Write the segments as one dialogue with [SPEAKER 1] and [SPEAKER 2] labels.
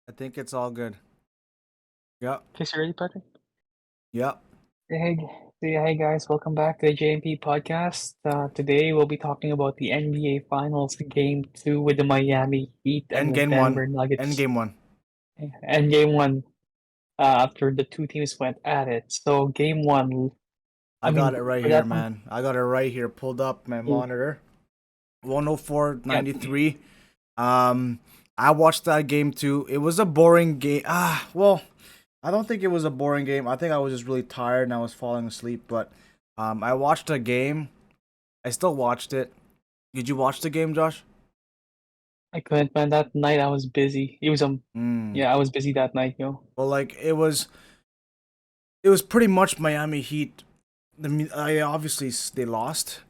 [SPEAKER 1] I think it's all good. Yep.
[SPEAKER 2] Okay, so ready, Patrick?
[SPEAKER 1] Yep.
[SPEAKER 2] Hey, hey guys, welcome back to the JMP podcast. Today we'll be talking about the NBA Finals Game 2 with the Miami Heat and
[SPEAKER 1] End
[SPEAKER 2] the
[SPEAKER 1] game one.
[SPEAKER 2] Denver
[SPEAKER 1] End
[SPEAKER 2] Nuggets.
[SPEAKER 1] game one.
[SPEAKER 2] And Game 1, after the two teams went at it. So Game 1, I
[SPEAKER 1] I got
[SPEAKER 2] mean,
[SPEAKER 1] it right
[SPEAKER 2] for
[SPEAKER 1] here,
[SPEAKER 2] that one,
[SPEAKER 1] man. I got it right here. Pulled up my
[SPEAKER 2] yeah,
[SPEAKER 1] monitor.
[SPEAKER 2] yeah,
[SPEAKER 1] 104.93. Um, I watched that game too. It was a boring game. Well, I don't think it was a boring game. I think I was just really tired and I was falling asleep. But I watched a game. I still watched it. Did you watch the game, Josh?
[SPEAKER 2] I couldn't, man. That night I was busy.
[SPEAKER 1] Hmm.
[SPEAKER 2] Yeah, I was busy that night,
[SPEAKER 1] Well, like it was pretty much Miami Heat. I obviously they lost,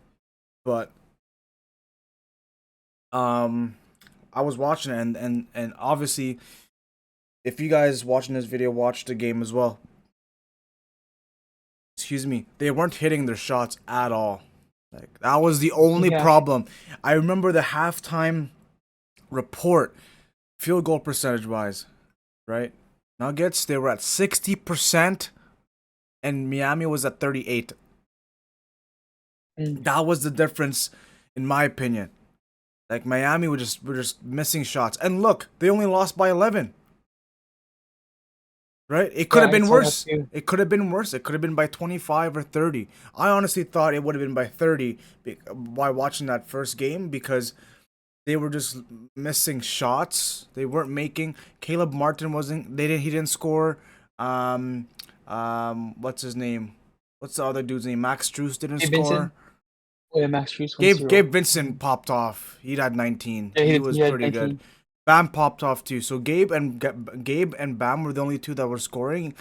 [SPEAKER 1] but um, I was watching it, and obviously, if you guys watching this video watched the game as well, excuse me, they weren't hitting their shots at all. Like that was the only
[SPEAKER 2] Yeah,
[SPEAKER 1] problem. I remember the halftime report, field goal percentage wise, right? Nuggets they were at 60%, and Miami was at 38.
[SPEAKER 2] mm,
[SPEAKER 1] That was the difference, in my opinion. Like Miami were just missing shots. And look, they only lost by 11. Right? It could
[SPEAKER 2] yeah,
[SPEAKER 1] have
[SPEAKER 2] I
[SPEAKER 1] been
[SPEAKER 2] saw that
[SPEAKER 1] worse.
[SPEAKER 2] too.
[SPEAKER 1] It could have been worse. It could have been by 25 or 30. I honestly thought it would have been by 30 while watching that first game because they were just missing shots. They weren't making. Caleb Martin wasn't. He didn't score. Um, what's his name? What's the other dude's name? Max Struess didn't
[SPEAKER 2] Hey,
[SPEAKER 1] score.
[SPEAKER 2] Vincent. Oh, yeah, Max Strus went
[SPEAKER 1] Gabe
[SPEAKER 2] 0.
[SPEAKER 1] Gabe Vincent popped off. He had 19.
[SPEAKER 2] Yeah,
[SPEAKER 1] He
[SPEAKER 2] he
[SPEAKER 1] was
[SPEAKER 2] had
[SPEAKER 1] pretty good.
[SPEAKER 2] 19.
[SPEAKER 1] Bam popped off too. So Gabe and Bam were the only two that were scoring.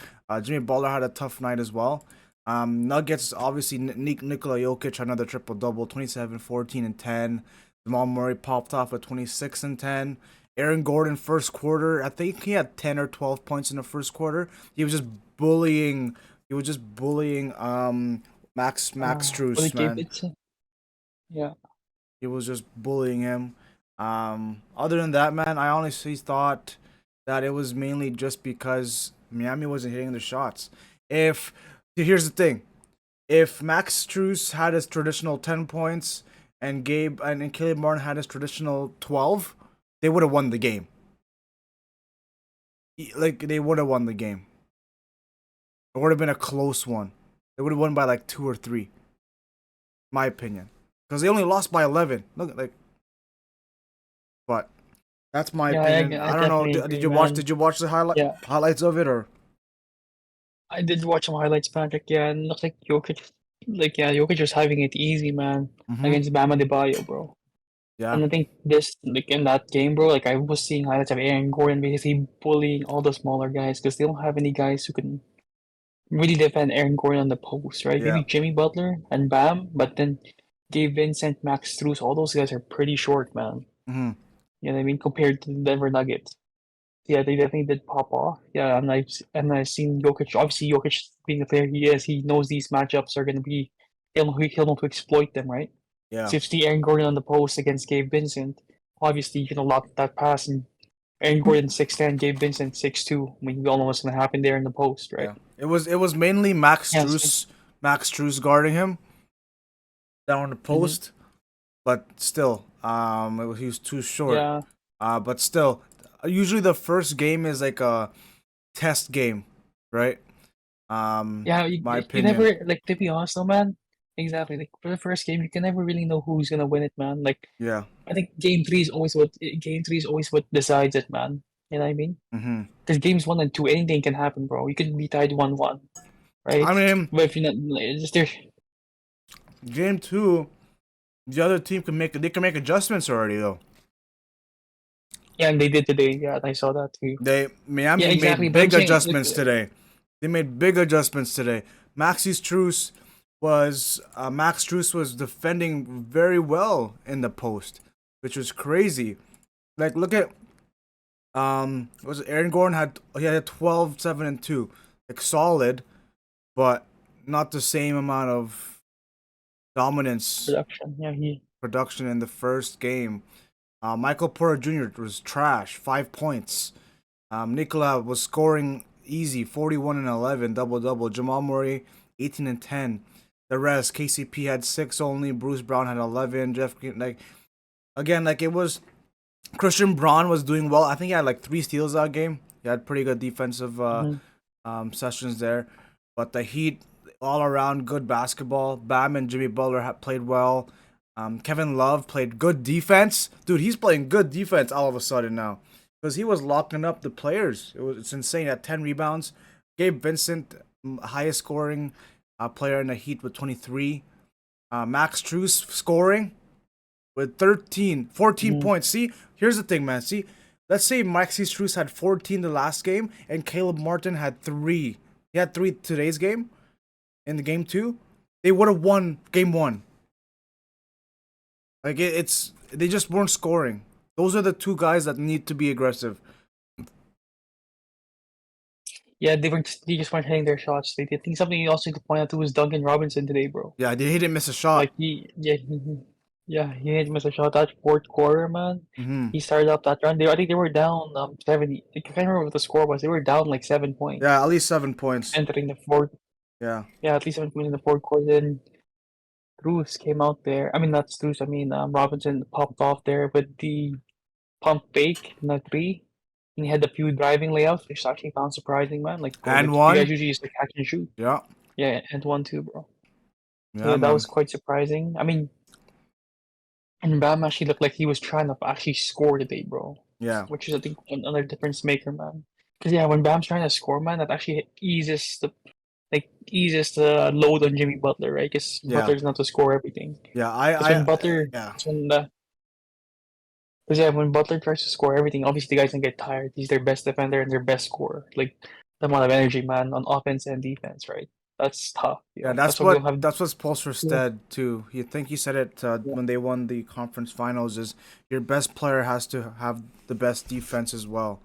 [SPEAKER 1] Jimmy Butler had a tough night as well. Nuggets obviously Nikola Jokic had another triple double, 27, 14, and 10. Jamal Murray popped off at 26 and 10. Aaron Gordon first quarter, I think he had 10 or 12 points in the first quarter. He was just bullying. He was just bullying Max
[SPEAKER 2] Was
[SPEAKER 1] Struess,
[SPEAKER 2] it Gabe
[SPEAKER 1] man.
[SPEAKER 2] Vincent? Yeah.
[SPEAKER 1] He was just bullying him. Other than that, man, I honestly thought that it was mainly just because Miami wasn't hitting the shots. If Here's the thing, if Max Strus had his traditional 10 points and Gabe and Caleb Martin had his traditional 12, they would have won the game. Like they would have won the game. It would have been a close one. They would have won by like 2 or 3, my opinion, because they only lost by 11. Look, like, but that's my
[SPEAKER 2] Yeah,
[SPEAKER 1] opinion.
[SPEAKER 2] I
[SPEAKER 1] I don't know.
[SPEAKER 2] definitely
[SPEAKER 1] Did, did
[SPEAKER 2] agree,
[SPEAKER 1] you watch?
[SPEAKER 2] man.
[SPEAKER 1] Did you watch the
[SPEAKER 2] Yeah,
[SPEAKER 1] highlights of it or?
[SPEAKER 2] I did watch some highlights, Patrick. Yeah, and it looks like Jokic was having it easy, man,
[SPEAKER 1] Mm-hmm.
[SPEAKER 2] against Bama Debayo, bro.
[SPEAKER 1] Yeah.
[SPEAKER 2] And I think in that game, bro, like I was seeing highlights of Aaron Gordon basically bullying all the smaller guys because they don't have any guys who can really defend Aaron Gordon on the post, right?
[SPEAKER 1] Yeah.
[SPEAKER 2] Maybe Jimmy Butler and Bam, but then Gabe Vincent, Max Strus, all those guys are pretty short, man.
[SPEAKER 1] Mm-hmm.
[SPEAKER 2] You know what I mean? Compared to the Denver Nuggets. Yeah, they definitely did pop off. Yeah, and I've seen Jokic. Obviously, Jokic being the player he is, he knows these matchups are gonna be he'll know to exploit them, right?
[SPEAKER 1] Yeah.
[SPEAKER 2] So if you see Aaron Gordon on the post against Gabe Vincent, obviously you can lock that pass and Aaron Gordon 6'10", Gabe Vincent 6'2". I mean, we all know what's gonna happen there in the post, right?
[SPEAKER 1] Yeah. It was mainly
[SPEAKER 2] Yeah, so,
[SPEAKER 1] Max Strus guarding him down on the
[SPEAKER 2] mhm.
[SPEAKER 1] post, but still, he was too short.
[SPEAKER 2] Yeah,
[SPEAKER 1] But still, usually the first game is like a test game, right?
[SPEAKER 2] yeah.
[SPEAKER 1] My
[SPEAKER 2] You
[SPEAKER 1] opinion.
[SPEAKER 2] never like to be honest, though, man. Exactly. Like for the first game, you can never really know who's gonna win it, man. Like
[SPEAKER 1] Yeah.
[SPEAKER 2] I think game three is always what decides it, man. You know what I mean?
[SPEAKER 1] Mm-hmm.
[SPEAKER 2] Because games one and two, anything can happen, bro. You could be tied 1-1,
[SPEAKER 1] I
[SPEAKER 2] right?
[SPEAKER 1] mean,
[SPEAKER 2] But if you're not, like, just there,
[SPEAKER 1] game two, the other team can make adjustments already though.
[SPEAKER 2] yeah, and they did today. Yeah, I saw that too. Yeah,
[SPEAKER 1] Miami
[SPEAKER 2] exactly.
[SPEAKER 1] made
[SPEAKER 2] But I'm
[SPEAKER 1] big
[SPEAKER 2] saying, like,
[SPEAKER 1] adjustments today. They made big adjustments today. Max Truce was defending very well in the post, which was crazy. Like look at was it Aaron Gordon had 12, 7, and 2. Like solid, but not the same amount of dominance
[SPEAKER 2] production. Yeah,
[SPEAKER 1] production in the first game. Michael Porter Jr. was trash, 5 points. Nikola was scoring easy, 41 and 11, double double. Jamal Murray, 18 and 10. The rest, KCP had 6 only. Bruce Brown had 11. Jeff Green, like again, like it was. Christian Braun was doing well. I think he had like 3 steals that game. He had pretty good defensive
[SPEAKER 2] Mm-hmm.
[SPEAKER 1] sessions there. But the Heat, all around, good basketball. Bam and Jimmy Butler played well. Kevin Love played good defense. Dude, he's playing good defense all of a sudden now. Because he was locking up the players. It's insane. At 10 rebounds. Gabe Vincent, highest scoring player in the Heat with 23. Max Strus scoring with 14
[SPEAKER 2] Mm-hmm.
[SPEAKER 1] points. See, here's the thing, man. See, let's say Maxi Strus had 14 the last game and Caleb Martin had 3. He had 3 today's game in the game 2. They would have won game 1. Like it's they just weren't scoring. Those are the 2 guys that need to be aggressive.
[SPEAKER 2] Yeah, they just weren't hitting their shots. I think something you also need to point out too was Duncan Robinson today, bro.
[SPEAKER 1] Yeah, he didn't miss a shot.
[SPEAKER 2] Like he didn't miss a shot that fourth quarter, man.
[SPEAKER 1] Hmm.
[SPEAKER 2] He started up that run. I think they were down 70. I can't remember what the score was. They were down like 7 points
[SPEAKER 1] Yeah, at least 7 points.
[SPEAKER 2] entering the fourth.
[SPEAKER 1] Yeah.
[SPEAKER 2] Yeah, at least 7 points in the fourth quarter. Then Bruce came out there. I mean, not Bruce. I mean, Robinson popped off there with the pump fake in the three. And he had a few driving layups, which actually found surprising, man. Like,
[SPEAKER 1] And
[SPEAKER 2] you guys
[SPEAKER 1] one.
[SPEAKER 2] usually just like catch and shoot.
[SPEAKER 1] Yeah.
[SPEAKER 2] Yeah, and one too, bro. So
[SPEAKER 1] Yeah,
[SPEAKER 2] yeah, that
[SPEAKER 1] man.
[SPEAKER 2] was quite surprising. I mean, and Bam actually looked like he was trying to actually score today, bro.
[SPEAKER 1] Yeah.
[SPEAKER 2] Which is, I think, another difference maker, man. Because yeah, when Bam's trying to score, man, that actually eases the load on Jimmy Butler, right? Because
[SPEAKER 1] Yeah.
[SPEAKER 2] Butler's not to score everything.
[SPEAKER 1] Yeah.
[SPEAKER 2] Because when Butler,
[SPEAKER 1] Yeah.
[SPEAKER 2] it's when the Because yeah, when Butler tries to score everything, obviously the guys can get tired. He's their best defender and their best scorer. Like the amount of energy, man, on offense and defense, right? That's tough.
[SPEAKER 1] Yeah,
[SPEAKER 2] That's why we don't have.
[SPEAKER 1] that's what Spolster
[SPEAKER 2] Yeah,
[SPEAKER 1] said too. He think he said it
[SPEAKER 2] yeah,
[SPEAKER 1] when they won the conference finals. Is your best player has to have the best defense as well.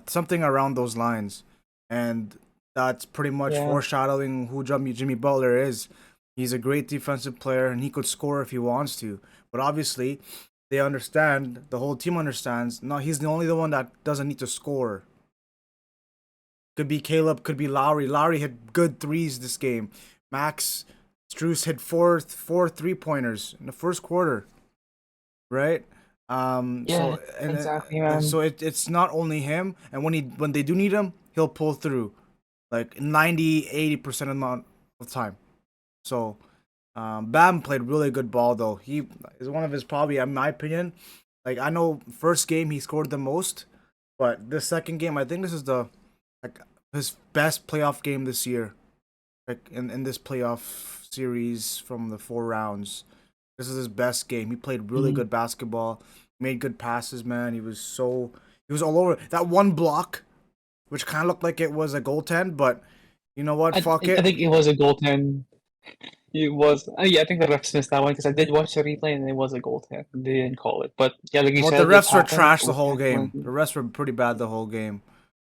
[SPEAKER 1] Something around those lines, and that's pretty much
[SPEAKER 2] yeah,
[SPEAKER 1] foreshadowing who Jimmy Butler is. He's a great defensive player, and he could score if he wants to. But obviously, they understand. The whole team understands. No, he's the only one that doesn't need to score. Could be Caleb, could be Lowry. Lowry hit good threes this game. Max Strus hit four 3-pointers in the first quarter, right?
[SPEAKER 2] yeah.
[SPEAKER 1] So
[SPEAKER 2] Exactly,
[SPEAKER 1] so
[SPEAKER 2] man.
[SPEAKER 1] it's not only him, and when they do need him, he'll pull through, like 90-80% amount of time. So Bam played really good ball though. He is one of his probably, in my opinion, like I know first game he scored the most, but the second game I think this is the like his best playoff game this year. Like in this playoff series from the 4 rounds. This is his best game. He played really
[SPEAKER 2] Mhm.
[SPEAKER 1] good basketball, made good passes, man. He was all over. That one block, which kind of looked like it was a goaltend, but you know what? Fuck
[SPEAKER 2] I
[SPEAKER 1] it.
[SPEAKER 2] think it was a goaltend. It was. Yeah, I think the refs missed that one because I did watch the replay and it was a goaltend. They didn't call it, but yeah, like you
[SPEAKER 1] Well, the
[SPEAKER 2] said, it
[SPEAKER 1] refs were
[SPEAKER 2] happened.
[SPEAKER 1] trash the whole
[SPEAKER 2] Goaltend
[SPEAKER 1] game.
[SPEAKER 2] penalty.
[SPEAKER 1] The refs were pretty bad the whole game.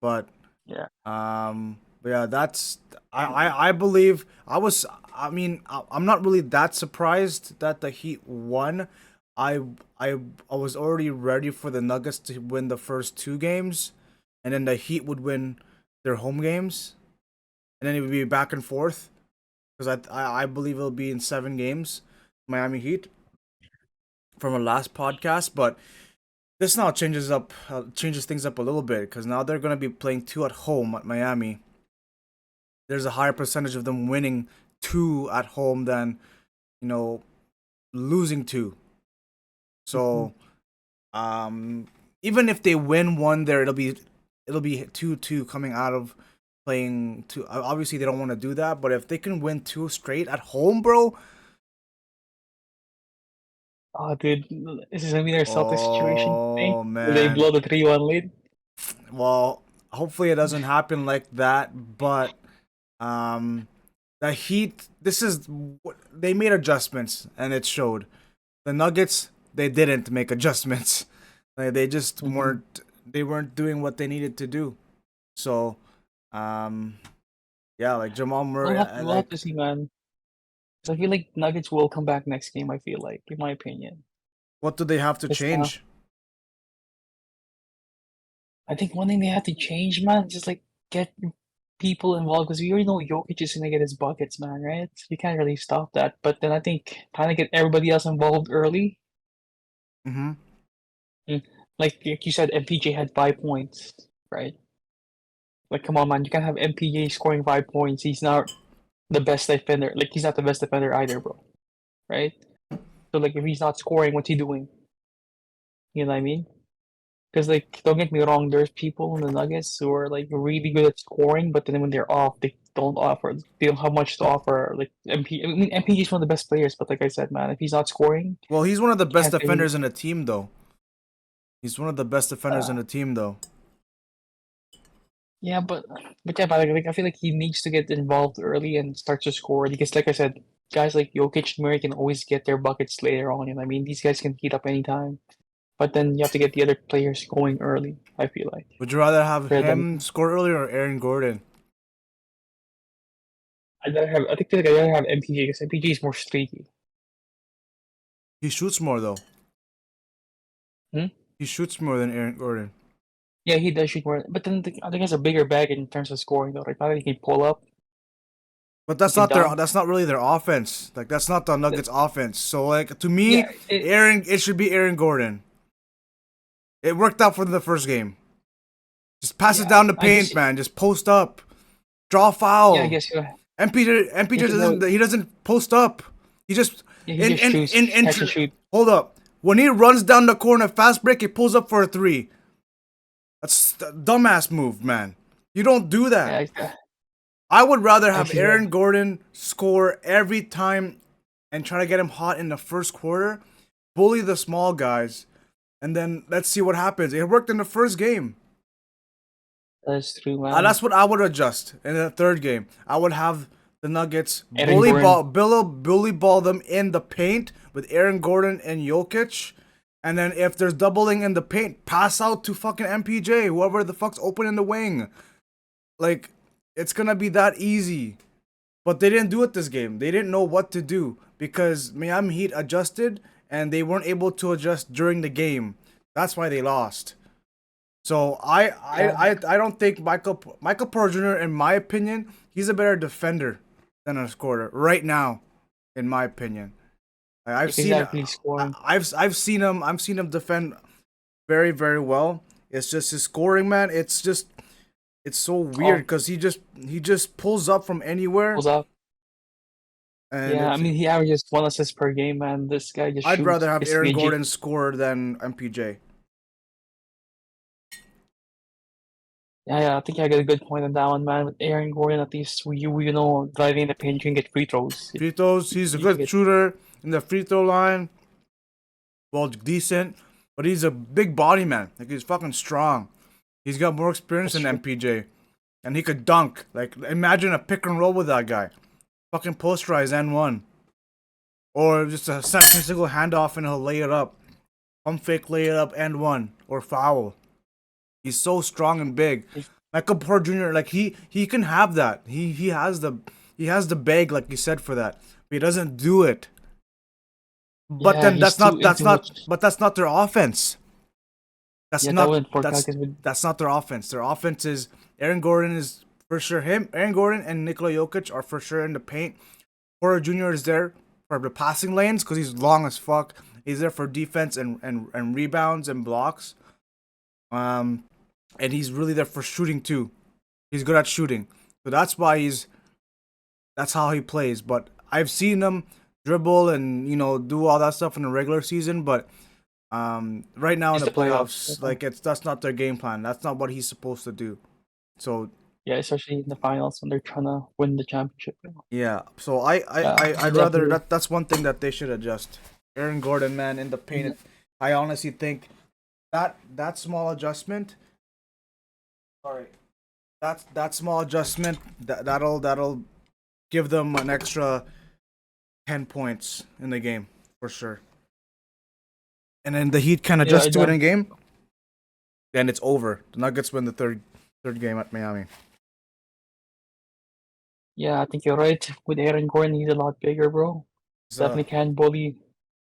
[SPEAKER 1] But
[SPEAKER 2] Yeah.
[SPEAKER 1] but yeah, that's I believe I was. I mean, I'm not really that surprised that the Heat won. I I was already ready for the Nuggets to win the first 2 games, and then the Heat would win their home games, and then it would be back and forth. Because I believe it'll be in 7 games, Miami Heat from our last podcast. But this now changes things up a little bit because now they're gonna be playing 2 at home at Miami. There's a higher percentage of them winning 2 at home than you know losing 2.
[SPEAKER 2] Mhm.
[SPEAKER 1] So um, even if they win one there, it'll be 2-2 coming out of playing 2. Obviously, they don't want to do that, but if they can win 2 straight at home, bro,
[SPEAKER 2] Oh, dude, this is gonna be their Celtics situation. Think
[SPEAKER 1] oh
[SPEAKER 2] they
[SPEAKER 1] man.
[SPEAKER 2] blow the 3-1 lead.
[SPEAKER 1] Well, hopefully it doesn't happen like that, but um, the Heat. They made adjustments and it showed. The Nuggets, they didn't make adjustments. Like, they just
[SPEAKER 2] Mm-hmm.
[SPEAKER 1] weren't doing what they needed to do. So, um, yeah, like Jamal Murray,
[SPEAKER 2] We'll have to see, man. 'Cause I feel like Nuggets will come back next game. I feel like, in my opinion,
[SPEAKER 1] what do they have to
[SPEAKER 2] it's
[SPEAKER 1] change?
[SPEAKER 2] I think one thing they have to change, man, is just like get people involved because we already know Jokic is gonna get his buckets, man, right? You can't really stop that. But then I think trying to get everybody else involved early.
[SPEAKER 1] Mm-hmm.
[SPEAKER 2] Mm, like you said, MPJ had 5 points, right? Like, come on, man, you can't have MPJ scoring 5 points. He's not the best defender. Like, he's not the best defender either, bro. Right? So, like, if he's not scoring, what's he doing? You know what I mean? Because, like, don't get me wrong, there's people in the Nuggets who are like really good at scoring, but then when they're off, they don't have much to offer. Like, I mean, MPG is one of the best players, but like I said, man, if he's not scoring,
[SPEAKER 1] Well, he's one of the
[SPEAKER 2] you
[SPEAKER 1] best
[SPEAKER 2] can't say,
[SPEAKER 1] defenders in the team, though. He's one of the best defenders in
[SPEAKER 2] uh,
[SPEAKER 1] the team, though.
[SPEAKER 2] yeah, but I feel like he needs to get involved early and start to score because, like I said, guys like Jokic and Murray can always get their buckets later on. You know what I mean? These guys can heat up anytime, but then you have to get the other players going early. I feel like
[SPEAKER 1] Would you rather have
[SPEAKER 2] rather than
[SPEAKER 1] him score earlier or Aaron Gordon?
[SPEAKER 2] I think I'd rather have MPG because MPG is more streaky.
[SPEAKER 1] He shoots more, though.
[SPEAKER 2] Hmm?
[SPEAKER 1] He shoots more than Aaron Gordon.
[SPEAKER 2] Yeah, he does shoot more, but then I think he has a bigger bag in terms of scoring though. Right? I think he can pull up,
[SPEAKER 1] But
[SPEAKER 2] he can dunk.
[SPEAKER 1] that's not really their offense. Like that's not the
[SPEAKER 2] Th-
[SPEAKER 1] Nuggets offense. So like to
[SPEAKER 2] Yeah,
[SPEAKER 1] me, it should be Aaron Gordon. It worked out for the first game. Just pass it
[SPEAKER 2] yeah.
[SPEAKER 1] down the
[SPEAKER 2] I guess
[SPEAKER 1] paint, man. Just post up. Draw
[SPEAKER 2] yeah, I
[SPEAKER 1] foul.
[SPEAKER 2] guess yeah.
[SPEAKER 1] MPJ
[SPEAKER 2] If you know,
[SPEAKER 1] doesn't post up. He just
[SPEAKER 2] yeah, he just shoots, catch and shoot.
[SPEAKER 1] hold up. When he runs down the corner fast break, he pulls up for a three. That's a dumbass move, man. You don't do that.
[SPEAKER 2] Yeah,
[SPEAKER 1] I would rather
[SPEAKER 2] I
[SPEAKER 1] have
[SPEAKER 2] see that.
[SPEAKER 1] Aaron Gordon score every time and try to get him hot in the first quarter, bully the small guys, and then let's see what happens. It worked in the first game.
[SPEAKER 2] That's true, man.
[SPEAKER 1] That's what I would adjust in the third game. I would have the Nuggets
[SPEAKER 2] Aaron Gordon.
[SPEAKER 1] bully ball them in the paint with Aaron Gordon and Jokic. And then if there's doubling in the paint, pass out to fucking MPJ, whoever the fuck's open in the wing. Like, it's gonna be that easy. But they didn't do it this game. They didn't know what to do because Miami Heat adjusted and they weren't able to adjust during the game. That's why they lost. So
[SPEAKER 2] Yeah,
[SPEAKER 1] I don't think Michael Porter Jr. in my opinion, he's a better defender than a scorer right now, in my opinion. I've
[SPEAKER 2] if he's
[SPEAKER 1] seen
[SPEAKER 2] actually scoring.
[SPEAKER 1] I've seen him defend very very well. It's just his scoring, man. It's so weird
[SPEAKER 2] Oh,
[SPEAKER 1] because he just pulls up from anywhere
[SPEAKER 2] pulls up.
[SPEAKER 1] and
[SPEAKER 2] Yeah, I
[SPEAKER 1] it's.
[SPEAKER 2] mean he averages 1 assist per game, man. This guy just
[SPEAKER 1] I'd
[SPEAKER 2] shoots
[SPEAKER 1] rather have Aaron
[SPEAKER 2] SPG.
[SPEAKER 1] Gordon score than MPJ.
[SPEAKER 2] Yeah, I think I got a good point on that one, man. With Aaron Gordon, at least you know, driving the paint, you can get free throws.
[SPEAKER 1] Free throws, he's a
[SPEAKER 2] You can
[SPEAKER 1] good
[SPEAKER 2] get
[SPEAKER 1] shooter in the free throw line. Well, decent, but he's a big body man. Like he's fucking strong. He's got more experience
[SPEAKER 2] that's
[SPEAKER 1] than
[SPEAKER 2] true.
[SPEAKER 1] MPJ, and he could dunk. Like imagine a pick and roll with that guy. Fucking posterize N1, or just a single handoff and he'll lay it up. Pump fake, lay it up, N1 or foul. He's so strong and big. Michael Porter Jr. Like he can have that. He has the bag like you said for that. But he doesn't do it. But
[SPEAKER 2] Yeah,
[SPEAKER 1] then
[SPEAKER 2] he's too into much.
[SPEAKER 1] that's not their offense. That's
[SPEAKER 2] Yeah, that
[SPEAKER 1] not
[SPEAKER 2] wouldn't work out because
[SPEAKER 1] that's not their offense. Their offense is Aaron Gordon is for sure him. Aaron Gordon and Nikola Jokic are for sure in the paint. Porter Jr. is there for the passing lanes because he's long as fuck. He's there for defense and rebounds and blocks. And he's really there for shooting too. He's good at shooting, so that's how he plays. But I've seen him dribble and do all that stuff in the regular season, but right now in
[SPEAKER 2] it's
[SPEAKER 1] the
[SPEAKER 2] the playoffs.
[SPEAKER 1] playoffs, like that's not their game plan. That's not what he's supposed to do. So
[SPEAKER 2] Yeah, especially in the finals when they're trying to win the championship.
[SPEAKER 1] yeah, so
[SPEAKER 2] Yeah, I
[SPEAKER 1] I'd rather
[SPEAKER 2] definitely.
[SPEAKER 1] that's one thing that they should adjust. Aaron Gordon, man, in the
[SPEAKER 2] Mhm.
[SPEAKER 1] paint. I honestly think that small adjustment. Sorry, that small adjustment that'll give them an extra 10 points in the game for sure. And then the Heat can
[SPEAKER 2] Yeah,
[SPEAKER 1] adjust to it in game, then it's over. The Nuggets win the third game at Miami.
[SPEAKER 2] yeah, I think you're right. With Aaron Gordon, he's a lot bigger, bro.
[SPEAKER 1] So,
[SPEAKER 2] Definitely can bully.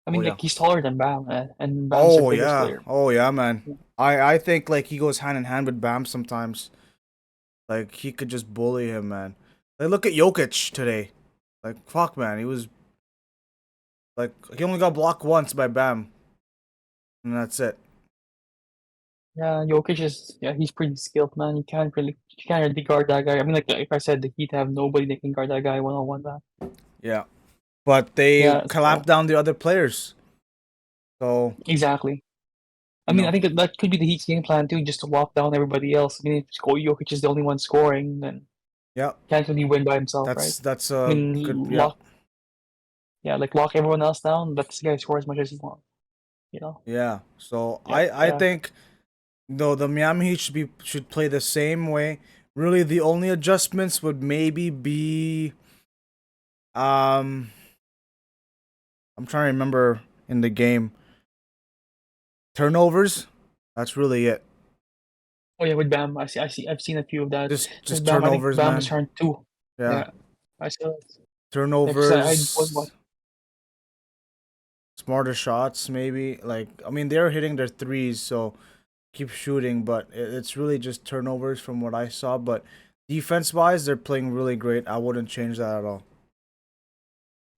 [SPEAKER 2] I
[SPEAKER 1] oh
[SPEAKER 2] mean,
[SPEAKER 1] yeah,
[SPEAKER 2] like he's taller than Bam, and Bam's their biggest player.
[SPEAKER 1] oh yeah, man. I think like he goes hand in hand with Bam sometimes. Like he could just bully him, man. Like look at Jokic today. Like fuck, man. He was like he only got blocked once by Bam, and that's it.
[SPEAKER 2] Yeah, Jokic is yeah, he's pretty skilled, man. You can't really guard that guy. I mean, like I said, the Heat have nobody that can guard that guy 1-on-one, man.
[SPEAKER 1] Yeah, but they
[SPEAKER 2] Yeah,
[SPEAKER 1] clamped
[SPEAKER 2] so
[SPEAKER 1] down the other players. So
[SPEAKER 2] exactly. I
[SPEAKER 1] you
[SPEAKER 2] mean, I
[SPEAKER 1] know,
[SPEAKER 2] think that could be the Heat's game plan too, just to lock down everybody else. I mean, if Jokic is the only one scoring, then
[SPEAKER 1] yeah,
[SPEAKER 2] can't really win by himself, right?
[SPEAKER 1] that's
[SPEAKER 2] I
[SPEAKER 1] a good
[SPEAKER 2] mean,
[SPEAKER 1] yeah.
[SPEAKER 2] yeah, like lock everyone else down. Let this guy score as much as he wants. You know?
[SPEAKER 1] Yeah. So
[SPEAKER 2] Yeah,
[SPEAKER 1] I
[SPEAKER 2] yeah.
[SPEAKER 1] think though the Miami Heat should play the same way. Really, the only adjustments would maybe be um I'm trying to remember in the game turnovers. That's really it.
[SPEAKER 2] Oh yeah, with Bam, I've seen a few of that.
[SPEAKER 1] Just
[SPEAKER 2] With Bam, I think
[SPEAKER 1] turnovers,
[SPEAKER 2] Bam was
[SPEAKER 1] man.
[SPEAKER 2] turned two.
[SPEAKER 1] Yeah,
[SPEAKER 2] Yeah, I saw that. Yeah, because I was what?
[SPEAKER 1] turnovers, smarter shots, maybe. Like I mean, they're hitting their threes, so keep shooting. But it's really just turnovers from what I saw. But defense wise, they're playing really great. I wouldn't change that at all.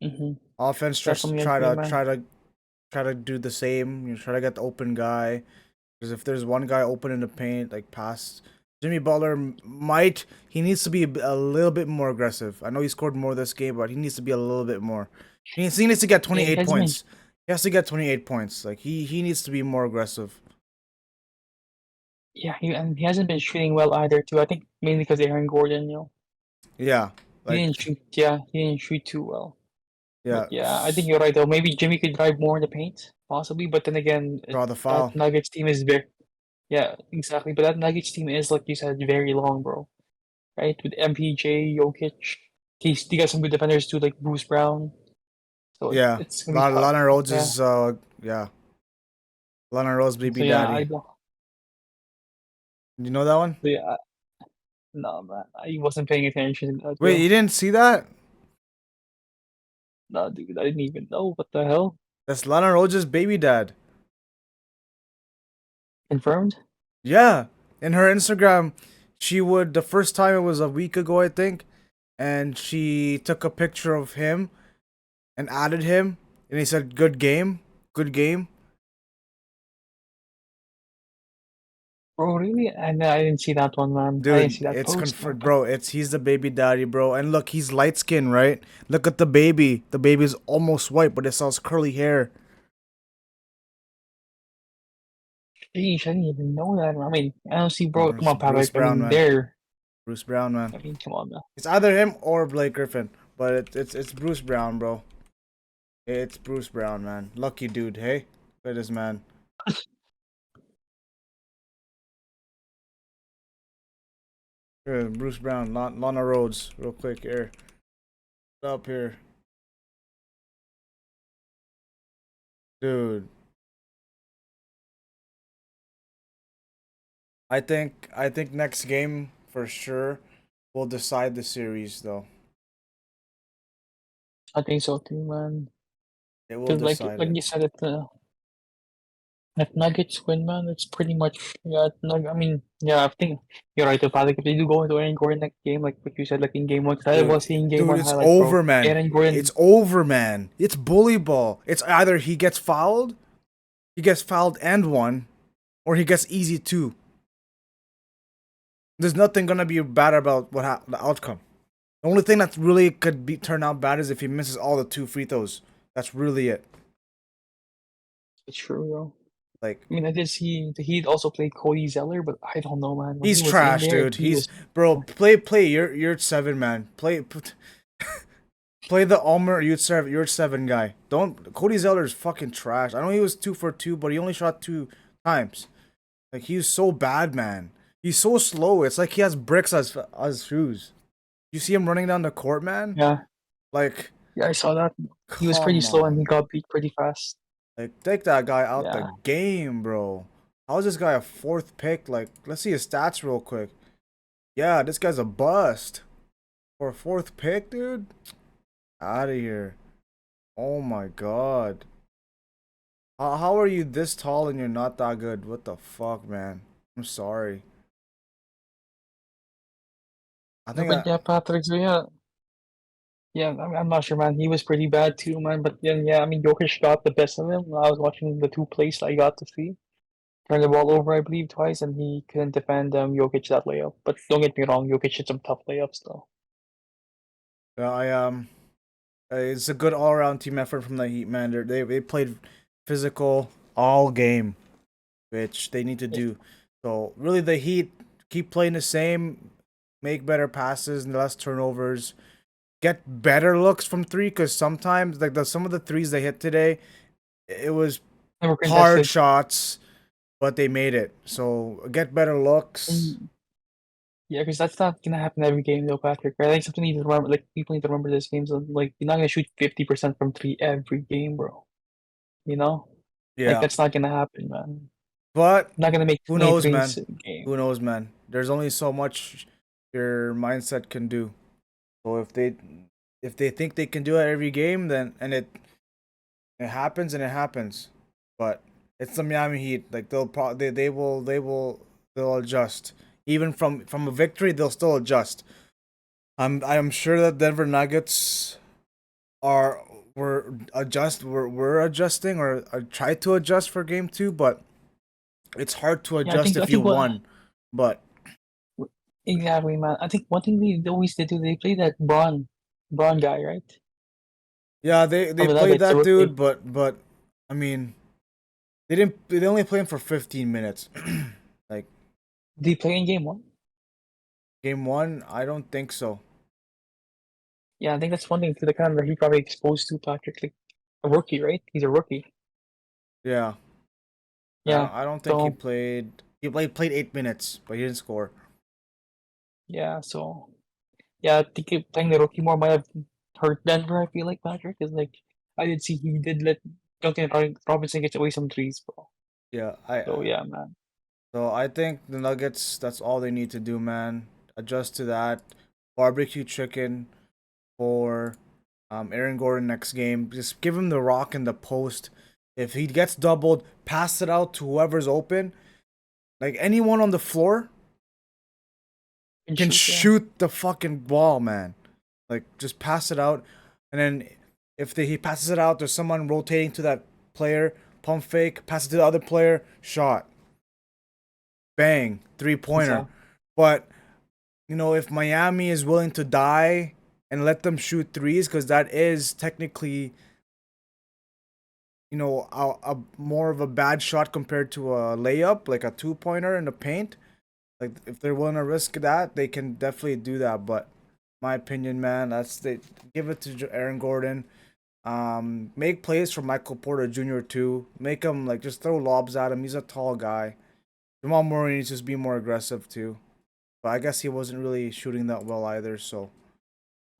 [SPEAKER 2] Mm-hmm.
[SPEAKER 1] Offense, just
[SPEAKER 2] Definitely agree, man.
[SPEAKER 1] try to do the same. You know, try to get the open guy. Because if there's one guy open in the paint, like pass, Jimmy Butler might he needs to be a little bit more aggressive. I know he scored more this game, but he needs to be a little bit more. He needs to get
[SPEAKER 2] Yeah, he
[SPEAKER 1] 28
[SPEAKER 2] hasn't been.
[SPEAKER 1] points. He has to get 28 points. Like he needs to be more aggressive.
[SPEAKER 2] Yeah, he hasn't been shooting well either too. I think mainly because Aaron Gordon,
[SPEAKER 1] Yeah,
[SPEAKER 2] he
[SPEAKER 1] like
[SPEAKER 2] didn't shoot. Yeah, he didn't shoot too well. But
[SPEAKER 1] yeah,
[SPEAKER 2] yeah, I think you're right though. Maybe Jimmy could drive more in the paint, possibly. But then again,
[SPEAKER 1] draw the
[SPEAKER 2] that
[SPEAKER 1] foul.
[SPEAKER 2] Nuggets team is very yeah, exactly. But that Nuggets team is like you said, very long, bro. Right? With MPJ, Jokic, they got some good defenders too, like Bruce Brown. So
[SPEAKER 1] Yeah,
[SPEAKER 2] it's gonna be tough.
[SPEAKER 1] Lana Rhodes
[SPEAKER 2] Yeah.
[SPEAKER 1] is yeah, Lana Rhodes baby
[SPEAKER 2] So yeah, I
[SPEAKER 1] daddy.
[SPEAKER 2] don't.
[SPEAKER 1] You know that one?
[SPEAKER 2] So yeah, no man, I wasn't paying attention to that,
[SPEAKER 1] Wait,
[SPEAKER 2] yo.
[SPEAKER 1] you didn't see that?
[SPEAKER 2] No, dude, I didn't even know what the hell.
[SPEAKER 1] That's Lana Rhodes' baby dad.
[SPEAKER 2] Confirmed?
[SPEAKER 1] Yeah, in her Instagram, she would the first time it was a week ago, I think, and she took a picture of him and added him, and he said, good game."
[SPEAKER 2] Bro, really? And I didn't see that one, man. I didn't
[SPEAKER 1] Dude,
[SPEAKER 2] see that
[SPEAKER 1] it's
[SPEAKER 2] post, man.
[SPEAKER 1] confirmed, bro. He's the baby daddy, bro. And look, he's light skinned, right? Look at the baby. The baby's almost white, but it still has curly hair.
[SPEAKER 2] Sheesh, I didn't even know that. I mean, I don't see, bro. Come on,
[SPEAKER 1] Bruce
[SPEAKER 2] Patrick. I
[SPEAKER 1] Brown,
[SPEAKER 2] mean,
[SPEAKER 1] man.
[SPEAKER 2] they're.
[SPEAKER 1] Bruce Brown, man.
[SPEAKER 2] I mean, come on, man.
[SPEAKER 1] It's either him or Blake Griffin, but it's Bruce Brown, bro. It's Bruce Brown, man. Lucky dude, hey? Look at this man. Here, Bruce Brown, Lana Rhodes, real quick here. Up here, dude. I think next game for sure will decide the series, though.
[SPEAKER 2] I think so too, man.
[SPEAKER 1] It will
[SPEAKER 2] Because
[SPEAKER 1] decide
[SPEAKER 2] like
[SPEAKER 1] it.
[SPEAKER 2] you said, if Nuggets win, man, it's pretty much yeah. I mean, yeah, I think you're right about like if they do go into Aaron Gordon next game, like what you said, like in game one, 'cause I was seeing game
[SPEAKER 1] Dude,
[SPEAKER 2] one
[SPEAKER 1] it's
[SPEAKER 2] highlights, bro.
[SPEAKER 1] over, man.
[SPEAKER 2] Aaron
[SPEAKER 1] It's
[SPEAKER 2] Gordon,
[SPEAKER 1] over, man. It's bully ball. It's either he gets fouled and one, or he gets easy two. There's nothing gonna be bad about the outcome. The only thing that really could be turn out bad is if he misses all the two free throws. That's really it.
[SPEAKER 2] it's true, yo.
[SPEAKER 1] Like
[SPEAKER 2] I mean, I did see the Heat also played Cody Zeller, but I don't know, man. When he
[SPEAKER 1] he's
[SPEAKER 2] was in
[SPEAKER 1] trash,
[SPEAKER 2] there,
[SPEAKER 1] dude.
[SPEAKER 2] he
[SPEAKER 1] He's
[SPEAKER 2] was
[SPEAKER 1] bro. Play. You're 7, man. Play the Ulmer. You're 7 guy. Don't Cody Zeller's fucking trash. I know he was 2 for 2, but he only shot 2 times. Like he's so bad, man. He's so slow. It's like he has bricks as shoes. You see him running down the court, man.
[SPEAKER 2] yeah,
[SPEAKER 1] Like
[SPEAKER 2] yeah. I saw that. He was pretty
[SPEAKER 1] come
[SPEAKER 2] slow and he
[SPEAKER 1] on.
[SPEAKER 2] got beat pretty fast.
[SPEAKER 1] Like take that guy out the
[SPEAKER 2] Yeah,
[SPEAKER 1] game, bro. How is this guy a 4th pick? Like let's see his stats real quick. Yeah, this guy's a bust for a 4th pick, dude. Out of here. Oh my god. How are you this tall and you're not that good? What the fuck, man? I'm sorry. I
[SPEAKER 2] No,
[SPEAKER 1] think
[SPEAKER 2] but
[SPEAKER 1] I
[SPEAKER 2] yeah, Patrick. So yeah. I'm not sure, man. He was pretty bad too, man. But then yeah, I mean, Jokic got the best of him. I was watching the two plays I got to see. Turned the ball over, I believe, twice, and he couldn't defend Jokic that layup. But don't get me wrong, Jokic hit some tough layups though.
[SPEAKER 1] yeah, it's a good all around team effort from the Heat, man. They played physical all game, which they need to
[SPEAKER 2] Yeah,
[SPEAKER 1] do. So really, the Heat keep playing the same, make better passes and less turnovers, get better looks from three. Because sometimes, like some of the threes they hit today, it was
[SPEAKER 2] they were
[SPEAKER 1] hard
[SPEAKER 2] contested.
[SPEAKER 1] shots, but they made it. So get better looks.
[SPEAKER 2] And yeah, because that's not gonna happen every game though, Patrick. Right? I think something you need to remember. Like people need to remember this game. So like you're not gonna shoot 50% from three every game, bro. You know, like
[SPEAKER 1] Yeah,
[SPEAKER 2] that's not gonna happen, man.
[SPEAKER 1] but
[SPEAKER 2] You're not gonna make
[SPEAKER 1] who
[SPEAKER 2] 28
[SPEAKER 1] knows, man?
[SPEAKER 2] threes a game.
[SPEAKER 1] Who knows, man? There's only so much your mindset can do. So if they think they can do it every game, then and it happens and it happens. But it's the Miami Heat. Like they'll adjust. Even from a victory, they'll still adjust. I'm sure that Denver Nuggets are were adjusting or tried to adjust for game two, but it's hard to
[SPEAKER 2] Yeah,
[SPEAKER 1] adjust
[SPEAKER 2] I
[SPEAKER 1] if you
[SPEAKER 2] think what
[SPEAKER 1] won. But
[SPEAKER 2] exactly, man. I think one thing they always did do they play that Braun guy, right?
[SPEAKER 1] yeah, they
[SPEAKER 2] From the
[SPEAKER 1] played
[SPEAKER 2] Nuggets, the
[SPEAKER 1] that
[SPEAKER 2] rookie.
[SPEAKER 1] dude, but I mean they only played him for 15 minutes. Like
[SPEAKER 2] Did he play in game one?
[SPEAKER 1] game one, I don't think so.
[SPEAKER 2] Yeah, I think that's one thing to the kind that he probably exposed to Patrick, like a rookie, right? He's a rookie.
[SPEAKER 1] Yeah,
[SPEAKER 2] Yeah.
[SPEAKER 1] I don't think he
[SPEAKER 2] So
[SPEAKER 1] played. He played 8 minutes, but he didn't score.
[SPEAKER 2] yeah, so yeah, I think playing the rookie more might have hurt Denver. I feel like Patrick is like I did see he did let Robinson get away some threes, bro.
[SPEAKER 1] Yeah,
[SPEAKER 2] So yeah, man.
[SPEAKER 1] so I think the Nuggets. That's all they need to do, man. Adjust to that. Barbecue chicken for Aaron Gordon next game. Just give him the rock in the post. If he gets doubled, pass it out to whoever's open. Like anyone on the floor
[SPEAKER 2] Can
[SPEAKER 1] can
[SPEAKER 2] shoot, yeah.
[SPEAKER 1] shoot the fucking ball, man. Like just pass it out, and then if he passes it out, there's someone rotating to that player. Pump fake, pass it to the other player, shot, bang, 3-pointer.
[SPEAKER 2] Exactly.
[SPEAKER 1] But if Miami is willing to die and let them shoot threes, because that is technically a more of a bad shot compared to a layup, like a 2-pointer in the paint. Like if they're willing to risk that, they can definitely do that. But my opinion, man, they give it to Aaron Gordon. Make plays for Michael Porter Jr. too. Make him like just throw lobs at him. He's a tall guy. Jamal Murray needs to just be more aggressive too. But I guess he wasn't really shooting that well either. So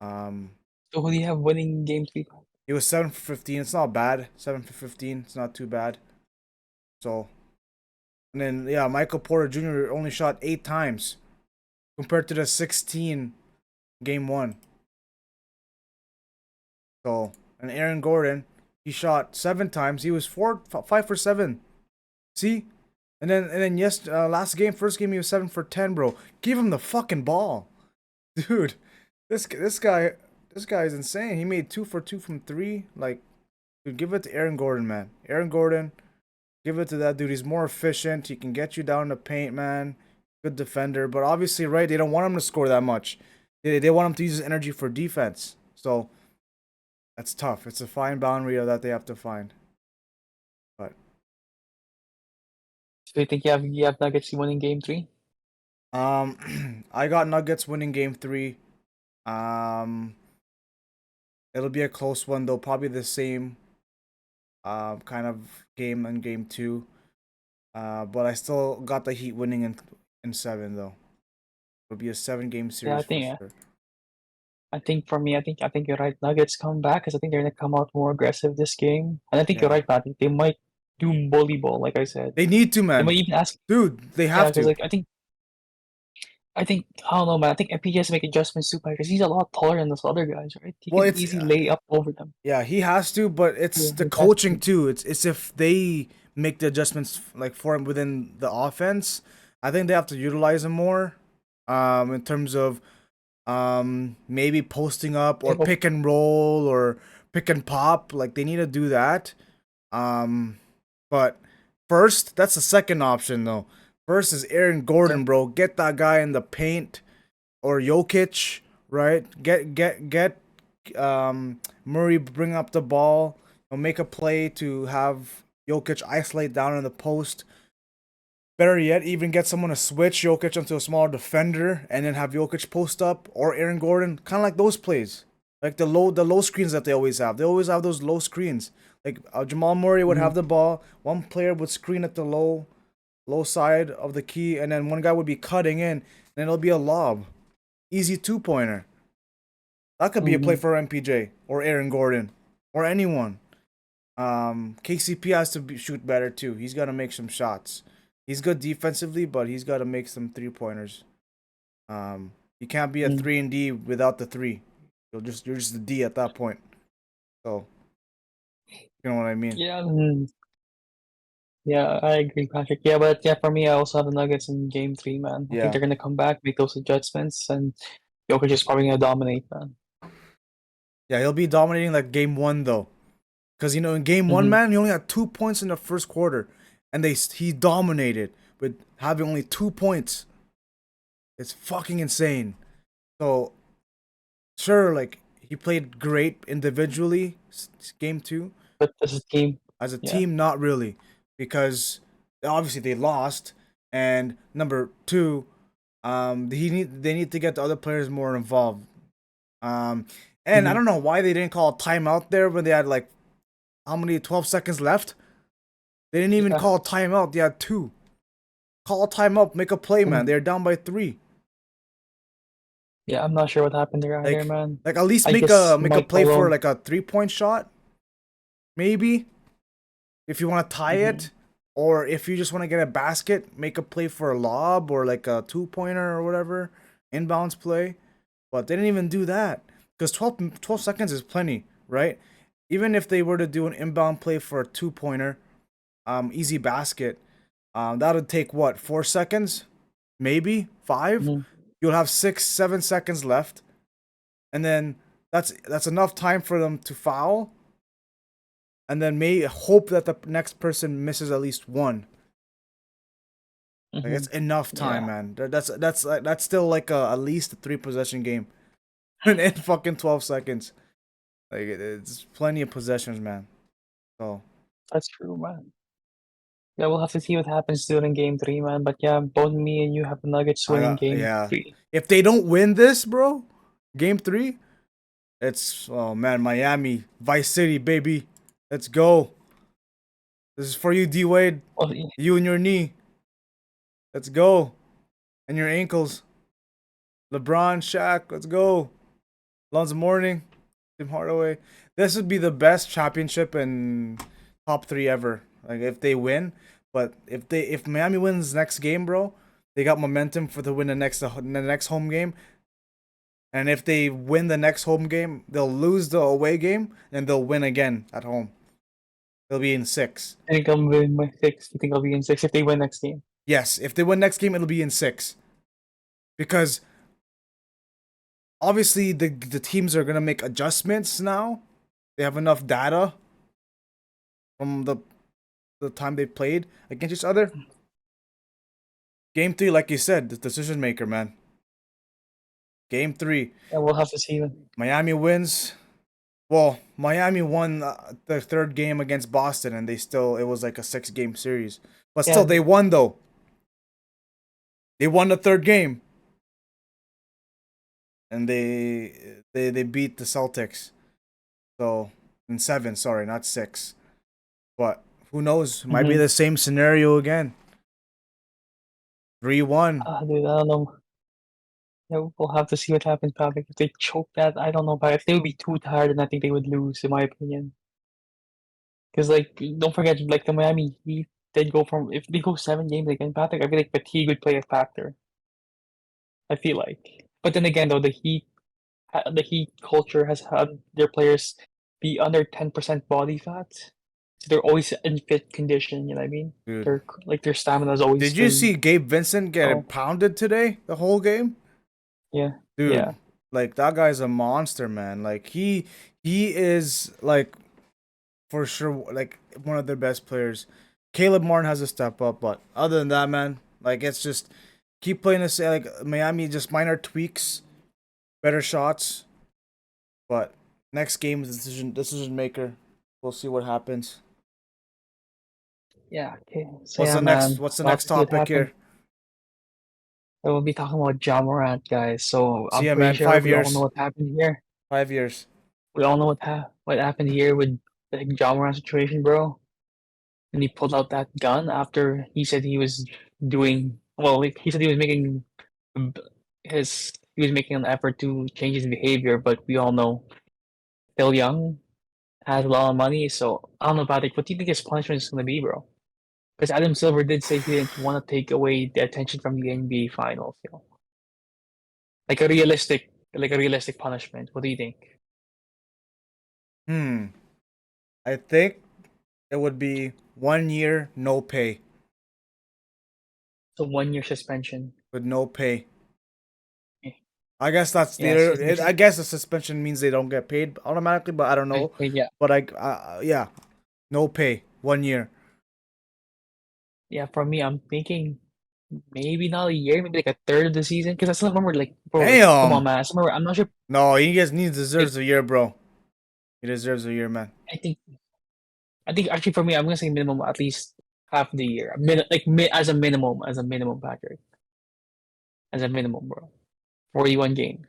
[SPEAKER 1] um,
[SPEAKER 2] So who do you have winning game three?
[SPEAKER 1] he was 7 for 15. It's not bad. 7 for 15. It's not too bad. So and then yeah, Michael Porter Jr. only shot 8 times compared to the 16 game one. So and Aaron Gordon, he shot 7 times. He was 5 for 7. See, and then yes, last game, first game, he was 7 for 10, bro. Give him the fucking ball, dude. This guy is insane. He made 2 for 2 from three. Like, dude, give it to Aaron Gordon, man. Aaron Gordon, give it to that dude. He's more efficient. He can get you down the paint, man. Good defender, but obviously, right? They don't want him to score that much. They want him to use his energy for defense. So that's tough. It's a fine boundary that they have to find. But
[SPEAKER 2] So you think you have Nuggets winning game three?
[SPEAKER 1] I got Nuggets winning game three. Um, it'll be a close one though. Probably the same kind of game in game two. But I still got the Heat winning in seven though. It'll be a 7 game
[SPEAKER 2] Yeah,
[SPEAKER 1] series for sure.
[SPEAKER 2] I think for me, I think you're right. Nuggets come back because I think they're gonna come out more aggressive this game, and I think you're
[SPEAKER 1] Yeah,
[SPEAKER 2] right, Patrick. They might do bully ball, like I said.
[SPEAKER 1] they need to,
[SPEAKER 2] They
[SPEAKER 1] man.
[SPEAKER 2] might even ask,
[SPEAKER 1] Dude, they
[SPEAKER 2] yeah,
[SPEAKER 1] have
[SPEAKER 2] because
[SPEAKER 1] to.
[SPEAKER 2] like I think I think I don't know, man. I think MPJ has to make adjustments too, because he's a lot taller than those other guys, right? He
[SPEAKER 1] Well,
[SPEAKER 2] can
[SPEAKER 1] it's
[SPEAKER 2] easily lay up over them.
[SPEAKER 1] yeah, he has to, but
[SPEAKER 2] Yeah,
[SPEAKER 1] it's the
[SPEAKER 2] he has
[SPEAKER 1] coaching
[SPEAKER 2] to.
[SPEAKER 1] too. It's if they make the adjustments like for him within the offense, I think they have to utilize him more. In terms of maybe posting up or
[SPEAKER 2] Yeah,
[SPEAKER 1] pick and roll or pick and pop, like they need to do that. Um, but first, that's the second option though. First is Aaron
[SPEAKER 2] yeah.
[SPEAKER 1] Gordon, bro. Get that guy in the paint or Jokic, right? Murray bring up the ball, make a play to have Jokic isolate down in the post. Better yet, even get someone to switch Jokic into a smaller defender and then have Jokic post up or Aaron Gordon, kind of like those plays, like the low screens that they always have. They always have those low screens. Like Jamal Murray would
[SPEAKER 2] Mhm.
[SPEAKER 1] have the ball, one player would screen at the low side of the key, and then one guy would be cutting in, and it'll be a lob, easy 2 pointer. That could be a play
[SPEAKER 2] Mhm.
[SPEAKER 1] for MPJ or Aaron Gordon or anyone. KCP has to shoot better too. He's got to make some shots. He's good defensively, but he's got to make some 3 pointers. You can't be a
[SPEAKER 2] Mhm.
[SPEAKER 1] 3 and D without the three. You're just a D at that point. So you know what I mean?
[SPEAKER 2] Yeah. Yeah, I agree, Patrick. Yeah, but yeah, for me, I also have the Nuggets in Game 3, man. I think
[SPEAKER 1] Yeah,
[SPEAKER 2] they're gonna come back, make those adjustments, and Jokic is probably gonna dominate, man.
[SPEAKER 1] yeah. He'll be dominating like game 1 though, because in game 1,
[SPEAKER 2] Hmm.
[SPEAKER 1] man, he only had 2 points in the first quarter, and he dominated with having only 2 points. It's fucking insane. So sure, like he played great individually, game 2.
[SPEAKER 2] But this is team,
[SPEAKER 1] As a
[SPEAKER 2] yeah.
[SPEAKER 1] team, not really, because obviously they lost. And number two, they need to get the other players more involved. And I
[SPEAKER 2] Hmm.
[SPEAKER 1] don't know why they didn't call a timeout there when they had like how many 12 seconds left. They didn't even
[SPEAKER 2] Yeah.
[SPEAKER 1] call a timeout. They had two. Call a timeout, make a play, man.
[SPEAKER 2] Mhm.
[SPEAKER 1] They're down by three.
[SPEAKER 2] Yeah, I'm not sure what happened there either,
[SPEAKER 1] Like,
[SPEAKER 2] man.
[SPEAKER 1] like at least
[SPEAKER 2] I
[SPEAKER 1] make
[SPEAKER 2] guess
[SPEAKER 1] a make a
[SPEAKER 2] Mike
[SPEAKER 1] play for
[SPEAKER 2] Malone.
[SPEAKER 1] like a 3 point shot, maybe if you want to tie
[SPEAKER 2] Hmm.
[SPEAKER 1] it, or if you just want to get a basket, make a play for a lob or like a 2 pointer or whatever, inbounds play. But they didn't even do that because 12 seconds is plenty, right? Even if they were to do an inbound play for a 2 pointer, easy basket, that would take what, 4 seconds, maybe five.
[SPEAKER 2] Hmm.
[SPEAKER 1] You'll have 6, 7 seconds left, and then that's enough time for them to foul and then may hope that the next person misses at least one. Like
[SPEAKER 2] Hmm.
[SPEAKER 1] it's enough time,
[SPEAKER 2] Yeah,
[SPEAKER 1] man. That's still like at least a 3 possession game, in fucking 12 seconds. Like it's plenty of possessions, man. So
[SPEAKER 2] that's true, man. Yeah, we'll have to see what happens during Game 3, man. But yeah, both me and you have the Nuggets
[SPEAKER 1] I
[SPEAKER 2] winning
[SPEAKER 1] got
[SPEAKER 2] Game
[SPEAKER 1] yeah.
[SPEAKER 2] 3.
[SPEAKER 1] If they don't win this, bro, game 3, it's oh man, Miami, Vice City, baby. Let's go. This is for you, D Wade.
[SPEAKER 2] Well,
[SPEAKER 1] You and your knee. Let's go. And your ankles. LeBron, Shaq. Let's go. Lonzo Morning, Tim Hardaway. This would be the best championship in top 3 ever. Like if they win, but if Miami wins next game, bro, they got momentum for the win the next home game. And if they win the next home game, they'll lose the away game and they'll win again at home. They'll be in 6.
[SPEAKER 2] I think I'll win my 6. I think I'll be in 6 if they win next game.
[SPEAKER 1] Yes, if they win next game, it'll be in 6 because obviously the teams are gonna make adjustments now. They have enough data from the time they played against each other. Game 3, like you said, the decision maker, man. Game 3,
[SPEAKER 2] Yeah, we'll have to see then.
[SPEAKER 1] Miami wins. Well, Miami won the third game against Boston, and it was like a 6 game series. But still,
[SPEAKER 2] Yeah,
[SPEAKER 1] they won though. They won the third game, and they beat the Celtics. So in 7, sorry, not 6. But who knows? Might be
[SPEAKER 2] hmm.
[SPEAKER 1] the same scenario again. 3-1.
[SPEAKER 2] Dude, I don't know. Yeah, we'll have to see what happens, probably. If they choke that, I don't know, but if they would be too tired, then I think they would lose, in my opinion. Because, like, don't forget, like, the Miami Heat, they'd go from, if they go 7 games against Patrick, I feel like fatigue would play a factor. I feel like. But then again, though, the Heat culture has had their players be under 10% body fat, so they're always in fit condition. You know what I mean?
[SPEAKER 1] dude.
[SPEAKER 2] Their stamina has always
[SPEAKER 1] Did you
[SPEAKER 2] been
[SPEAKER 1] see Gabe Vincent get
[SPEAKER 2] oh
[SPEAKER 1] pounded today? The whole game,
[SPEAKER 2] yeah
[SPEAKER 1] dude.
[SPEAKER 2] yeah
[SPEAKER 1] Like that guy's a monster, man. Like he is like for sure like one of their best players. Caleb Martin has to step up, but other than that, man, like it's just keep playing this. Like Miami, just minor tweaks, better shots, but next game is decision maker. We'll see what happens.
[SPEAKER 2] yeah. Okay, so
[SPEAKER 1] What's
[SPEAKER 2] yeah,
[SPEAKER 1] the next?
[SPEAKER 2] man.
[SPEAKER 1] What's the
[SPEAKER 2] We'll have
[SPEAKER 1] next
[SPEAKER 2] to see what
[SPEAKER 1] topic
[SPEAKER 2] happens.
[SPEAKER 1] here?
[SPEAKER 2] And we'll be talking about Ja Morant, guys. So
[SPEAKER 1] See
[SPEAKER 2] I'm
[SPEAKER 1] ya,
[SPEAKER 2] pretty
[SPEAKER 1] man.
[SPEAKER 2] sure
[SPEAKER 1] Five
[SPEAKER 2] we all know
[SPEAKER 1] years.
[SPEAKER 2] what happened here.
[SPEAKER 1] 5 years.
[SPEAKER 2] We all know what happened here with the Ja Morant situation, bro. And he pulled out that gun after he said he was doing well. Like, he said he was making he was making an effort to change his behavior, but we all know Phil Young has a lot of money, so I don't know about it. What do you think his punishment is going to be, bro? Because Adam Silver did say he didn't want to take away the attention from the NBA Finals, you know, like a realistic punishment. What do you think?
[SPEAKER 1] Hmm. I think it would be 1 year no pay
[SPEAKER 2] So 1 year suspension.
[SPEAKER 1] with no pay.
[SPEAKER 2] Eh,
[SPEAKER 1] I guess that's
[SPEAKER 2] Yeah, so
[SPEAKER 1] I guess the suspension means they don't get paid automatically, but I don't know.
[SPEAKER 2] yeah,
[SPEAKER 1] But yeah, no pay 1 year.
[SPEAKER 2] yeah. For me, I'm thinking maybe not a year, maybe like a third of the season. Because I still remember, like, bro, like, come on,
[SPEAKER 1] Damn.
[SPEAKER 2] man. I still remember, I'm not sure.
[SPEAKER 1] No, he
[SPEAKER 2] Like,
[SPEAKER 1] deserves a year, bro. He deserves a year, man.
[SPEAKER 2] I think, I think actually for me, I'm gonna say minimum at least half the year. As a minimum, Patrick, as a minimum, bro. 41 games.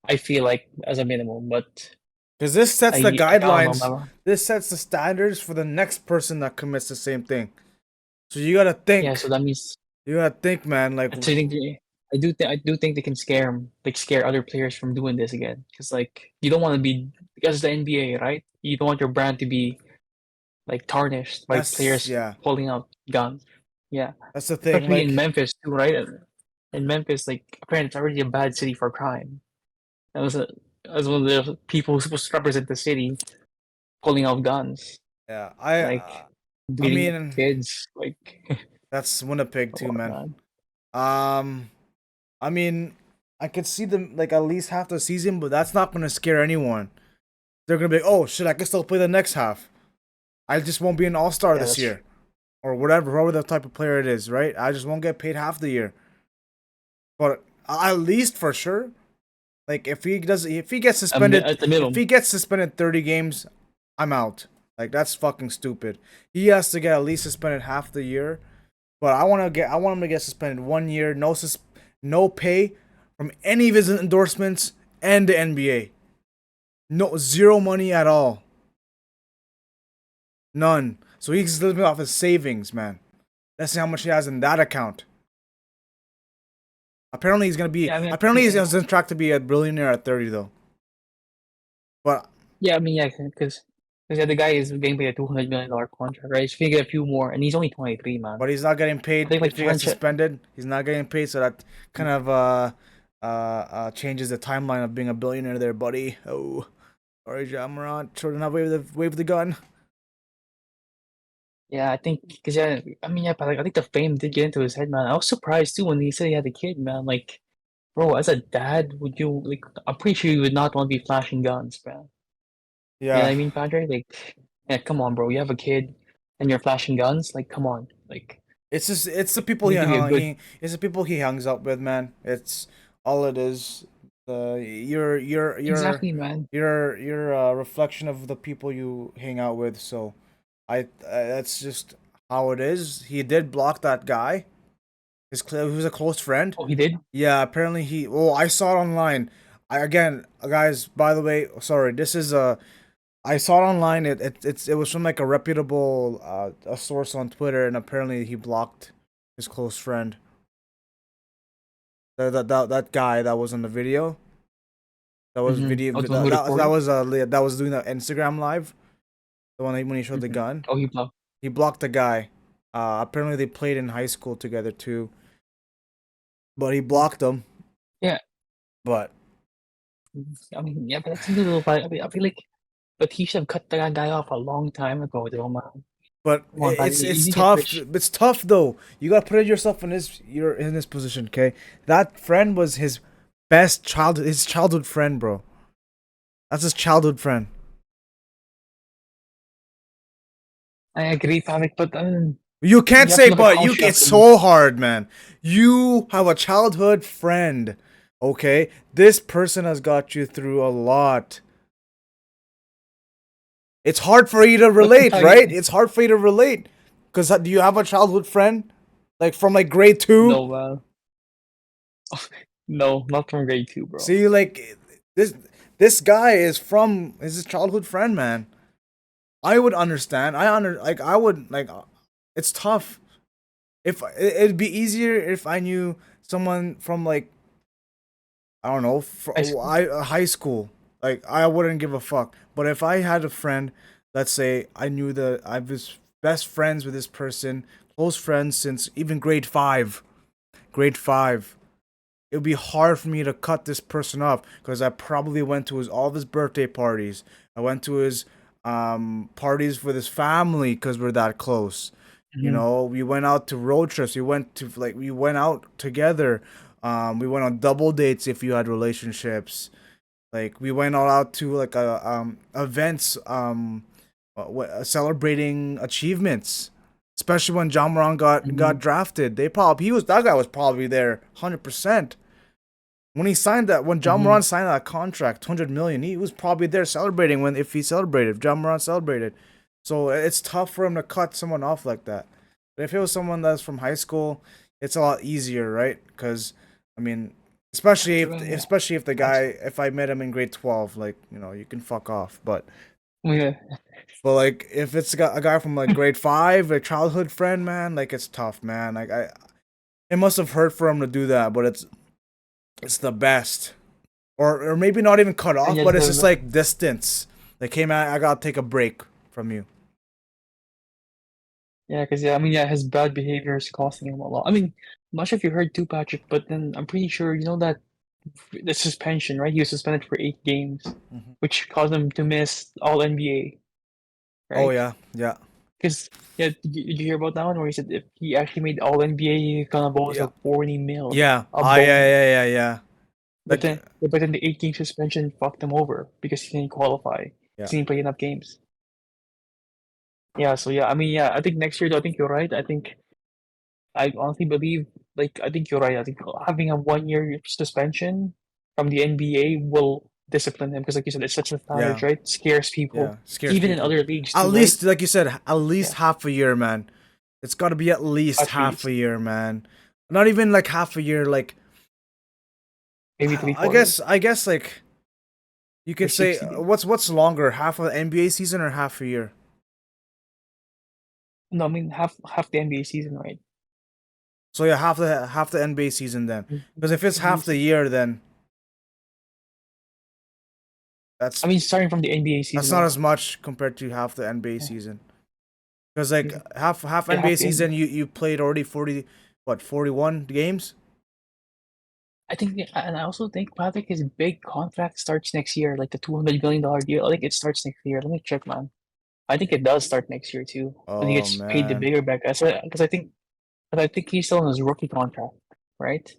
[SPEAKER 2] I feel like as a minimum, but
[SPEAKER 1] Because this sets the
[SPEAKER 2] I don't know,
[SPEAKER 1] guidelines.
[SPEAKER 2] man.
[SPEAKER 1] This sets the standards for the next person that commits the same thing. So you gotta
[SPEAKER 2] Yeah, so
[SPEAKER 1] think.
[SPEAKER 2] that means
[SPEAKER 1] You gotta think, man. Like,
[SPEAKER 2] so I do think they can scare him, like scare other players from doing this again. Because like you don't want to be because it's the NBA, right? You don't want your brand to be like tarnished by
[SPEAKER 1] that's
[SPEAKER 2] players
[SPEAKER 1] yeah.
[SPEAKER 2] pulling out guns. Yeah,
[SPEAKER 1] That's the thing.
[SPEAKER 2] especially in
[SPEAKER 1] Like,
[SPEAKER 2] Memphis too, right? In Memphis, like apparently it's already a bad city for crime. That was a as one of the people who's supposed to represent the city pulling out guns,
[SPEAKER 1] yeah.
[SPEAKER 2] like
[SPEAKER 1] I
[SPEAKER 2] beating up
[SPEAKER 1] mean,
[SPEAKER 2] kids. Like,
[SPEAKER 1] that's Winnipeg
[SPEAKER 2] come
[SPEAKER 1] too,
[SPEAKER 2] on,
[SPEAKER 1] man.
[SPEAKER 2] man.
[SPEAKER 1] Um, I mean, I could see them like at least half the season, but that's not gonna scare anyone. They're gonna be like, oh shit, I can still play the next half. I just won't be an all star
[SPEAKER 2] Yeah,
[SPEAKER 1] this
[SPEAKER 2] that's true.
[SPEAKER 1] year, or whatever the type of player it is, right? I just won't get paid half the year. But at least for sure, like if he gets suspended,
[SPEAKER 2] At the
[SPEAKER 1] if
[SPEAKER 2] minimum.
[SPEAKER 1] he gets suspended 30 games, I'm out. Like that's fucking stupid. He has to get at least suspended half the year. But I want him to get suspended 1 year, no pay from any of his endorsements and the NBA. No zero money at all. None. So he's living off his savings, man. Let's see how much he has in that account. Apparently he's gonna be.
[SPEAKER 2] Yeah, I mean,
[SPEAKER 1] Apparently he's
[SPEAKER 2] yeah,
[SPEAKER 1] on track to be a billionaire at 30 though. But
[SPEAKER 2] yeah. I mean, yeah, because yeah, the guy is getting paid a $200 million contract, right? He's gonna get a few more, and he's only 23, man.
[SPEAKER 1] he's not getting
[SPEAKER 2] I
[SPEAKER 1] paid
[SPEAKER 2] think like
[SPEAKER 1] if he gets
[SPEAKER 2] franchise.
[SPEAKER 1] suspended. He's not getting paid, so that kind of changes the timeline of being a billionaire there, buddy. Oh, sorry, Ja Morant. Sure to not wave the gun.
[SPEAKER 2] Yeah, I think because yeah, I mean, yeah, but like I think the fame did get into his head, man. I was surprised too when he said he had a kid, man. Like, bro, as a dad, would you like? I'm pretty sure you would not want to be flashing guns, man. You know what
[SPEAKER 1] Yeah,
[SPEAKER 2] I mean, Padre? Like, yeah, come on, bro. You have a kid and you're flashing guns. Like, come on. Like,
[SPEAKER 1] it's the people
[SPEAKER 2] you need to be a good.
[SPEAKER 1] it's the people he hangs out with, man. It's all it is.
[SPEAKER 2] Exactly, man.
[SPEAKER 1] you're a reflection of the people you hang out with. So, that's just how it is. He did block that guy. He was a close friend.
[SPEAKER 2] Oh, he did.
[SPEAKER 1] Yeah, apparently he. Oh, I saw it online. Again, guys. By the way, sorry. This is a. I saw it online. It was from like a reputable a source on Twitter, and apparently he blocked his close friend. That guy that was in the video. That was
[SPEAKER 2] Mm-hmm.
[SPEAKER 1] video.
[SPEAKER 2] Oh, the one who reported.
[SPEAKER 1] That was doing the Instagram live. The one when he showed the
[SPEAKER 2] Mm-hmm.
[SPEAKER 1] gun.
[SPEAKER 2] Oh, he blocked.
[SPEAKER 1] He blocked the guy. Apparently they played in high school together too. but he blocked him.
[SPEAKER 2] Yeah,
[SPEAKER 1] But
[SPEAKER 2] I mean, yeah, but that's a little. I mean, I feel like, but he should have cut that guy off a long time ago, though, man. Come on, man.
[SPEAKER 1] it's
[SPEAKER 2] You get
[SPEAKER 1] tough.
[SPEAKER 2] rich.
[SPEAKER 1] It's tough though. You gotta put yourself in his you're in this position. Okay, that friend was his his childhood friend, bro. That's his childhood friend.
[SPEAKER 2] I agree, Pavic, but
[SPEAKER 1] You can't
[SPEAKER 2] you have to
[SPEAKER 1] say,
[SPEAKER 2] look at
[SPEAKER 1] but
[SPEAKER 2] how
[SPEAKER 1] you.
[SPEAKER 2] she
[SPEAKER 1] It's
[SPEAKER 2] happened.
[SPEAKER 1] so hard, man. You have a childhood friend. Okay, this person has got you through a lot. It's hard for you to
[SPEAKER 2] But
[SPEAKER 1] relate, right?
[SPEAKER 2] Pavic,
[SPEAKER 1] It's hard for you to relate. Cause do you have a childhood friend, like from like grade two?
[SPEAKER 2] no, no, not from grade two, bro.
[SPEAKER 1] See, like this this guy is his childhood friend, man. I would understand. I would like. It's tough. If it'd be easier if I knew someone from like I don't know,
[SPEAKER 2] High school.
[SPEAKER 1] high school. Like I wouldn't give a fuck. But if I had a friend, let's say I knew that I was best friends with this person, close friends since even grade five, it would be hard for me to cut this person off because I probably went to his all of his birthday parties. I went to his parties with his family because we're that close. You
[SPEAKER 2] Mhm.
[SPEAKER 1] know, we went out to road trips. We went out together. We went on double dates if you had relationships. Like we went all out to like events celebrating achievements. Especially when Ja Morant got
[SPEAKER 2] Mhm.
[SPEAKER 1] drafted. That guy was probably there 100%. When Ja
[SPEAKER 2] Mhm.
[SPEAKER 1] Morant signed that contract, 200 million, he was probably there celebrating if he celebrated, if Ja Morant celebrated. So it's tough for him to cut someone off like that. But if it was someone that's from high school, it's a lot easier, right? Because I mean,
[SPEAKER 2] Yeah,
[SPEAKER 1] especially if the
[SPEAKER 2] that's
[SPEAKER 1] guy if I met him in grade 12, like you can fuck off.
[SPEAKER 2] yeah.
[SPEAKER 1] But like if it's a guy from like grade 5, a childhood friend, man, like it's tough, man. Like it must have hurt for him to do that, but it's the best. Or maybe not even cut
[SPEAKER 2] And
[SPEAKER 1] off,
[SPEAKER 2] yes,
[SPEAKER 1] but it's just like distance. Like, hey man, I gotta take a break from you.
[SPEAKER 2] yeah, because yeah, I mean, yeah, his bad behavior is costing him a lot. I mean, I'm not sure if you heard too, Patrick, but then I'm pretty sure you know that the suspension, right? He was suspended for 8 games,
[SPEAKER 1] Mhm.
[SPEAKER 2] which caused him to miss all NBA,
[SPEAKER 1] Oh
[SPEAKER 2] right?
[SPEAKER 1] yeah, yeah,
[SPEAKER 2] Because yeah, did you hear about that one where he said if he actually made all NBA, he's gonna bonus
[SPEAKER 1] yeah,
[SPEAKER 2] like 40 mil,
[SPEAKER 1] yeah.
[SPEAKER 2] a
[SPEAKER 1] Ah, yeah,
[SPEAKER 2] bonus.
[SPEAKER 1] yeah, yeah, yeah.
[SPEAKER 2] But
[SPEAKER 1] Like,
[SPEAKER 2] then the 8 game suspension fucked him over because he didn't qualify.
[SPEAKER 1] yeah,
[SPEAKER 2] He didn't play enough games. Yeah, so yeah, I mean, yeah, I think next year though, I think you're right. I honestly believe, like, I think you're right. I think having a 1 year suspension from the NBA will discipline him because, like you said, it's such a savage,
[SPEAKER 1] yeah,
[SPEAKER 2] right? Scares people,
[SPEAKER 1] yeah. Scares
[SPEAKER 2] even in
[SPEAKER 1] people.
[SPEAKER 2] other leagues
[SPEAKER 1] At
[SPEAKER 2] too, right?
[SPEAKER 1] least, like you said, at least
[SPEAKER 2] Yeah,
[SPEAKER 1] half a year, man. It's got to be at least
[SPEAKER 2] at
[SPEAKER 1] half a
[SPEAKER 2] least
[SPEAKER 1] year, man. Not even like half a year. Like,
[SPEAKER 2] maybe three
[SPEAKER 1] I
[SPEAKER 2] quarters
[SPEAKER 1] guess, I guess, like you
[SPEAKER 2] or
[SPEAKER 1] could say,
[SPEAKER 2] 60 games.
[SPEAKER 1] what's longer, half of the NBA season or half a year?
[SPEAKER 2] No, I mean half the NBA season, right?
[SPEAKER 1] So yeah, half the NBA season then. Because if it's
[SPEAKER 2] NBA
[SPEAKER 1] half the
[SPEAKER 2] season.
[SPEAKER 1] year, then
[SPEAKER 2] I
[SPEAKER 1] that's
[SPEAKER 2] mean, starting from the NBA
[SPEAKER 1] that's
[SPEAKER 2] season,
[SPEAKER 1] not as
[SPEAKER 2] though.
[SPEAKER 1] much compared to half the NBA
[SPEAKER 2] Yeah,
[SPEAKER 1] season. Because like
[SPEAKER 2] yeah,
[SPEAKER 1] half
[SPEAKER 2] yeah,
[SPEAKER 1] NBA
[SPEAKER 2] half the NBA.
[SPEAKER 1] season, you played already 41 games.
[SPEAKER 2] I think, yeah, and I also think Patrick his big contract starts next year, like the $200 million deal. I think it starts next year. Let me check, man. I think it does start next year too when he
[SPEAKER 1] Oh
[SPEAKER 2] gets paid the
[SPEAKER 1] man,
[SPEAKER 2] bigger back. Because I think he's still on his rookie contract, right?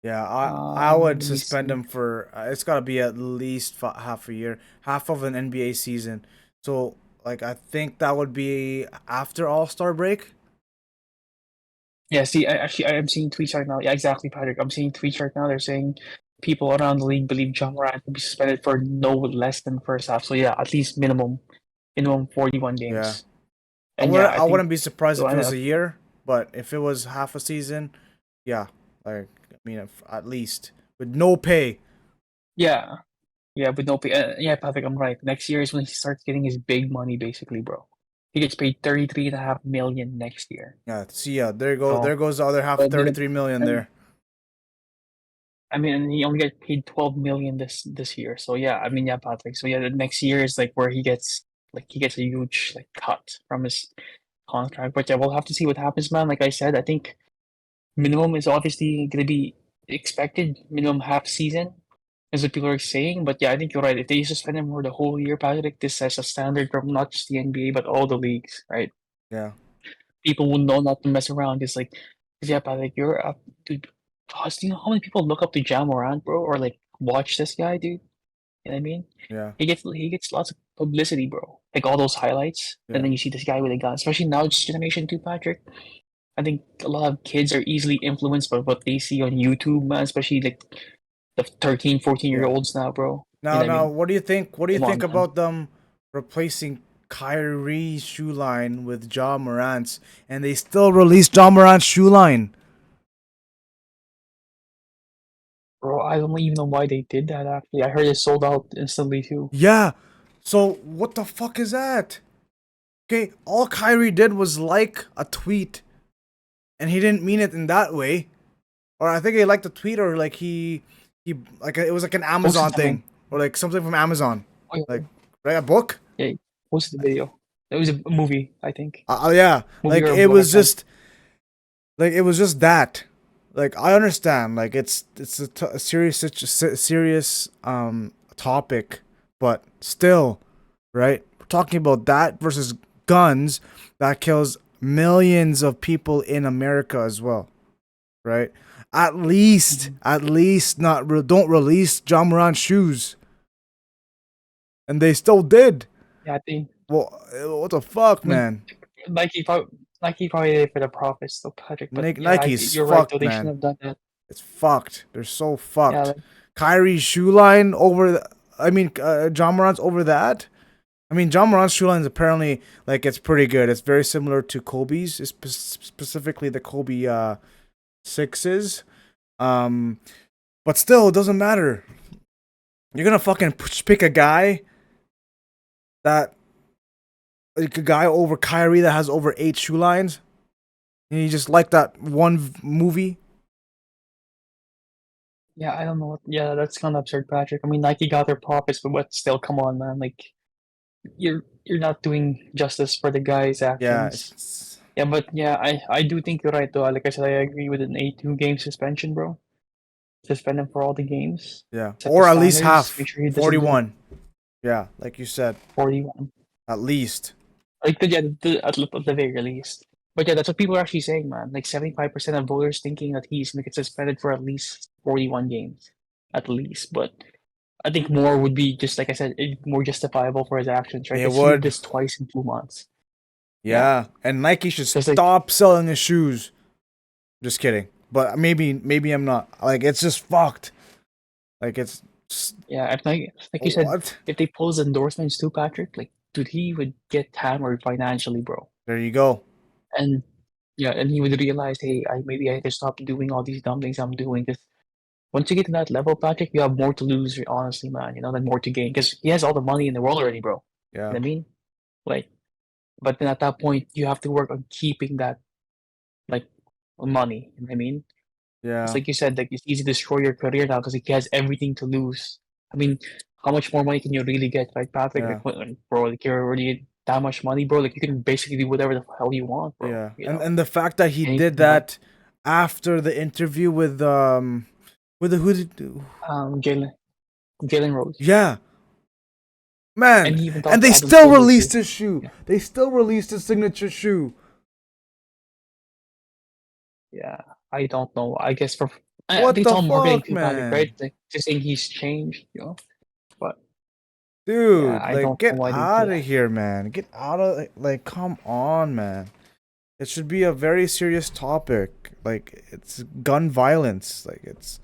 [SPEAKER 1] yeah. I would
[SPEAKER 2] Let me
[SPEAKER 1] suspend
[SPEAKER 2] see.
[SPEAKER 1] him for. It's got to be at least half a year, half of an NBA season. So like I think that would be after All Star break.
[SPEAKER 2] Yeah, see, I'm seeing tweets right now. Yeah, exactly, Patrick. I'm seeing tweets right now. They're saying people around the league believe John Morant will be suspended for no less than first half. So yeah, at least minimum 41
[SPEAKER 1] Yeah,
[SPEAKER 2] games. And yeah, I
[SPEAKER 1] I
[SPEAKER 2] think
[SPEAKER 1] wouldn't be surprised
[SPEAKER 2] so.
[SPEAKER 1] if it
[SPEAKER 2] And
[SPEAKER 1] was a year, but if it was half a season, yeah, like I mean at least with no pay.
[SPEAKER 2] yeah, yeah, but no pay. Yeah, Patrick, I'm right. Next year is when he starts getting his big money, basically, bro. He gets paid 33.5 million next year.
[SPEAKER 1] Yeah, see, yeah,
[SPEAKER 2] So,
[SPEAKER 1] there goes the other half,
[SPEAKER 2] but then,
[SPEAKER 1] 33 million
[SPEAKER 2] and
[SPEAKER 1] there.
[SPEAKER 2] I mean, and he only got paid 12 million this year. So yeah, I mean, yeah, Patrick. So yeah, the next year is like where he gets a huge like cut from his contract. But yeah, we'll have to see what happens, man. Like I said, I think minimum is obviously going to be expected. Minimum half season is what people are saying. But yeah, I think you're right. If they suspend him for the whole year, Patrick, this sets a standard from not just the NBA but all the leagues, right?
[SPEAKER 1] Yeah.
[SPEAKER 2] People will know not to mess around. It's like, 'cause yeah, Patrick, you're up, dude. Plus, do you know how many people look up to Ja Morant, bro, or like watch this guy, dude? You know what I mean?
[SPEAKER 1] Yeah.
[SPEAKER 2] He gets lots of publicity, bro. Like all those highlights, and
[SPEAKER 1] Yeah.
[SPEAKER 2] then you see this guy with a gun. Especially now, this generation too, Patrick. I think a lot of kids are easily influenced by what they see on YouTube, man. Especially like the 13, 14 year
[SPEAKER 1] Yeah.
[SPEAKER 2] olds now, bro. You
[SPEAKER 1] Now,
[SPEAKER 2] know what I
[SPEAKER 1] now,
[SPEAKER 2] mean?
[SPEAKER 1] what do you think? What do you
[SPEAKER 2] Come on,
[SPEAKER 1] think
[SPEAKER 2] man.
[SPEAKER 1] about them replacing Kyrie's shoe line with Ja Morant's, and they still released Ja Morant's shoe line?
[SPEAKER 2] Bro, I don't even know why they did that. Actually, I heard it sold out instantly too.
[SPEAKER 1] Yeah. So what the fuck is that? Okay, all Kyrie did was like a tweet, and he didn't mean it in that way. Or I think he liked the tweet, or like he like it was like an
[SPEAKER 2] Posted
[SPEAKER 1] Amazon
[SPEAKER 2] something.
[SPEAKER 1] thing, or like something from Amazon,
[SPEAKER 2] Oh yeah,
[SPEAKER 1] like right a book.
[SPEAKER 2] yeah. He posted the video. It was a movie, I think.
[SPEAKER 1] Yeah,
[SPEAKER 2] Movie
[SPEAKER 1] like
[SPEAKER 2] or a
[SPEAKER 1] it
[SPEAKER 2] book, I
[SPEAKER 1] was
[SPEAKER 2] can't.
[SPEAKER 1] just like it was just that. Like I understand, like it's a serious serious topic, but still, right? We're talking about that versus guns that kills millions of people in America as well, right?
[SPEAKER 2] Mhm.
[SPEAKER 1] At least don't release John Moran shoes, and they still did.
[SPEAKER 2] Yeah, I think.
[SPEAKER 1] Well, what the fuck,
[SPEAKER 2] I mean,
[SPEAKER 1] man?
[SPEAKER 2] Nike probably did it for the profits, though, Patrick. But yeah,
[SPEAKER 1] Nike's
[SPEAKER 2] you're right, though.
[SPEAKER 1] fucked,
[SPEAKER 2] They shouldn't
[SPEAKER 1] man.
[SPEAKER 2] have done that.
[SPEAKER 1] It's fucked. They're so
[SPEAKER 2] Yeah,
[SPEAKER 1] fucked.
[SPEAKER 2] like,
[SPEAKER 1] Kyrie's shoe line over. I mean, John Morant's over that. I mean, John Morant's shoe line is apparently like it's pretty good. It's very similar to Kobe's, specifically the Kobe sixes. Um, but still, it doesn't matter. You're gonna fucking pick a guy that like a guy over Kyrie that has over 8 shoe lines, and you just like that one movie.
[SPEAKER 2] yeah, I don't know. Yeah, that's kind of absurd, Patrick. I mean, Nike got their profits, but still, come on, man. Like, you're not doing justice for the guy's
[SPEAKER 1] Yeah,
[SPEAKER 2] actions. Yeah, but yeah, I do think you're right, though. Like I said, I agree with an 8-2 game suspension, bro. Suspend him for all the games.
[SPEAKER 1] yeah,
[SPEAKER 2] Set the
[SPEAKER 1] or at least
[SPEAKER 2] standards. Make
[SPEAKER 1] half,
[SPEAKER 2] sure he doesn't do
[SPEAKER 1] 41. Yeah, like you said,
[SPEAKER 2] 41.
[SPEAKER 1] at least.
[SPEAKER 2] Like yeah, at the very least. But yeah, that's what people are actually saying, man. Like 75% of voters thinking that he's gonna get suspended for at least 41 games, at least. But I think more would be just like I said, more justifiable for his actions, right?
[SPEAKER 1] It
[SPEAKER 2] Because he did
[SPEAKER 1] would.
[SPEAKER 2] this twice in 2 months. Yeah,
[SPEAKER 1] Yeah, and Nike should
[SPEAKER 2] because like
[SPEAKER 1] stop selling his shoes. Just kidding. But maybe I'm not. Like it's just fucked. Like it's just,
[SPEAKER 2] yeah, if like you said,
[SPEAKER 1] what?
[SPEAKER 2] if they pull his endorsements too, Patrick, like dude, he would get hammered financially, bro.
[SPEAKER 1] There you go.
[SPEAKER 2] And yeah, and he would realize, hey, maybe I have to stop doing all these dumb things I'm doing. Because once you get to that level, Patrick, you have more to lose, honestly, man. You know, than more to gain. Because he has all the money in the world already, bro. You know
[SPEAKER 1] Yeah.
[SPEAKER 2] what I mean? Like, but then at that point, you have to work on keeping that like money. You know what I mean? It's
[SPEAKER 1] Yeah.
[SPEAKER 2] like you said, like it's easy to destroy your career now because he has everything to lose. I mean, how much more money can you really get, right, Patrick?
[SPEAKER 1] Yeah.
[SPEAKER 2] Bro, like you're already that much money, bro. Like you can basically do whatever the hell you want, bro.
[SPEAKER 1] Yeah.
[SPEAKER 2] You know,
[SPEAKER 1] And the fact that he did
[SPEAKER 2] anything but
[SPEAKER 1] that after the interview with the who did
[SPEAKER 2] Jalen Rose.
[SPEAKER 1] yeah. Man,
[SPEAKER 2] And he even
[SPEAKER 1] and
[SPEAKER 2] talked to
[SPEAKER 1] they
[SPEAKER 2] Adam
[SPEAKER 1] still
[SPEAKER 2] Silver
[SPEAKER 1] released
[SPEAKER 2] too.
[SPEAKER 1] his shoe.
[SPEAKER 2] Yeah,
[SPEAKER 1] They still released his signature shoe.
[SPEAKER 2] yeah. I don't know. I guess I
[SPEAKER 1] What
[SPEAKER 2] think it's
[SPEAKER 1] the
[SPEAKER 2] all marketing
[SPEAKER 1] fuck,
[SPEAKER 2] too, Patrick, right?
[SPEAKER 1] man?
[SPEAKER 2] Like just saying he's changed, But yeah,
[SPEAKER 1] Dude,
[SPEAKER 2] I
[SPEAKER 1] like
[SPEAKER 2] don't know
[SPEAKER 1] get
[SPEAKER 2] why they
[SPEAKER 1] out
[SPEAKER 2] did
[SPEAKER 1] of
[SPEAKER 2] that.
[SPEAKER 1] here, man. Get out of like come on, man. It should be a very serious topic. Like it's gun violence. Like it's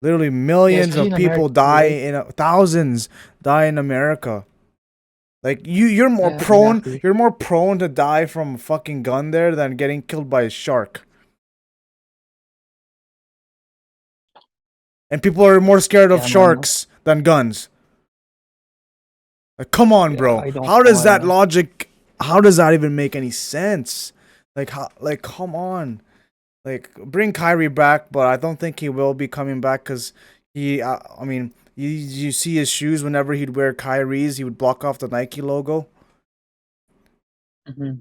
[SPEAKER 1] literally
[SPEAKER 2] Yeah,
[SPEAKER 1] millions
[SPEAKER 2] especially
[SPEAKER 1] of
[SPEAKER 2] in
[SPEAKER 1] people
[SPEAKER 2] America too,
[SPEAKER 1] die
[SPEAKER 2] right?
[SPEAKER 1] in thousands die in America. Like
[SPEAKER 2] Yeah, exactly.
[SPEAKER 1] you're more prone to die from a fucking gun there than getting killed by a shark. And people are more scared of
[SPEAKER 2] Yeah, man.
[SPEAKER 1] sharks than guns. Like come on,
[SPEAKER 2] Yeah,
[SPEAKER 1] bro.
[SPEAKER 2] I don't
[SPEAKER 1] How
[SPEAKER 2] know
[SPEAKER 1] does
[SPEAKER 2] why,
[SPEAKER 1] that
[SPEAKER 2] man.
[SPEAKER 1] logic how does that even make any sense? Like how like come on. Like bring Kyrie back, but I don't think he will be coming back cuz I mean, you see his shoes whenever he'd wear Kyrie's, he would block off the Nike logo.
[SPEAKER 2] Hmm.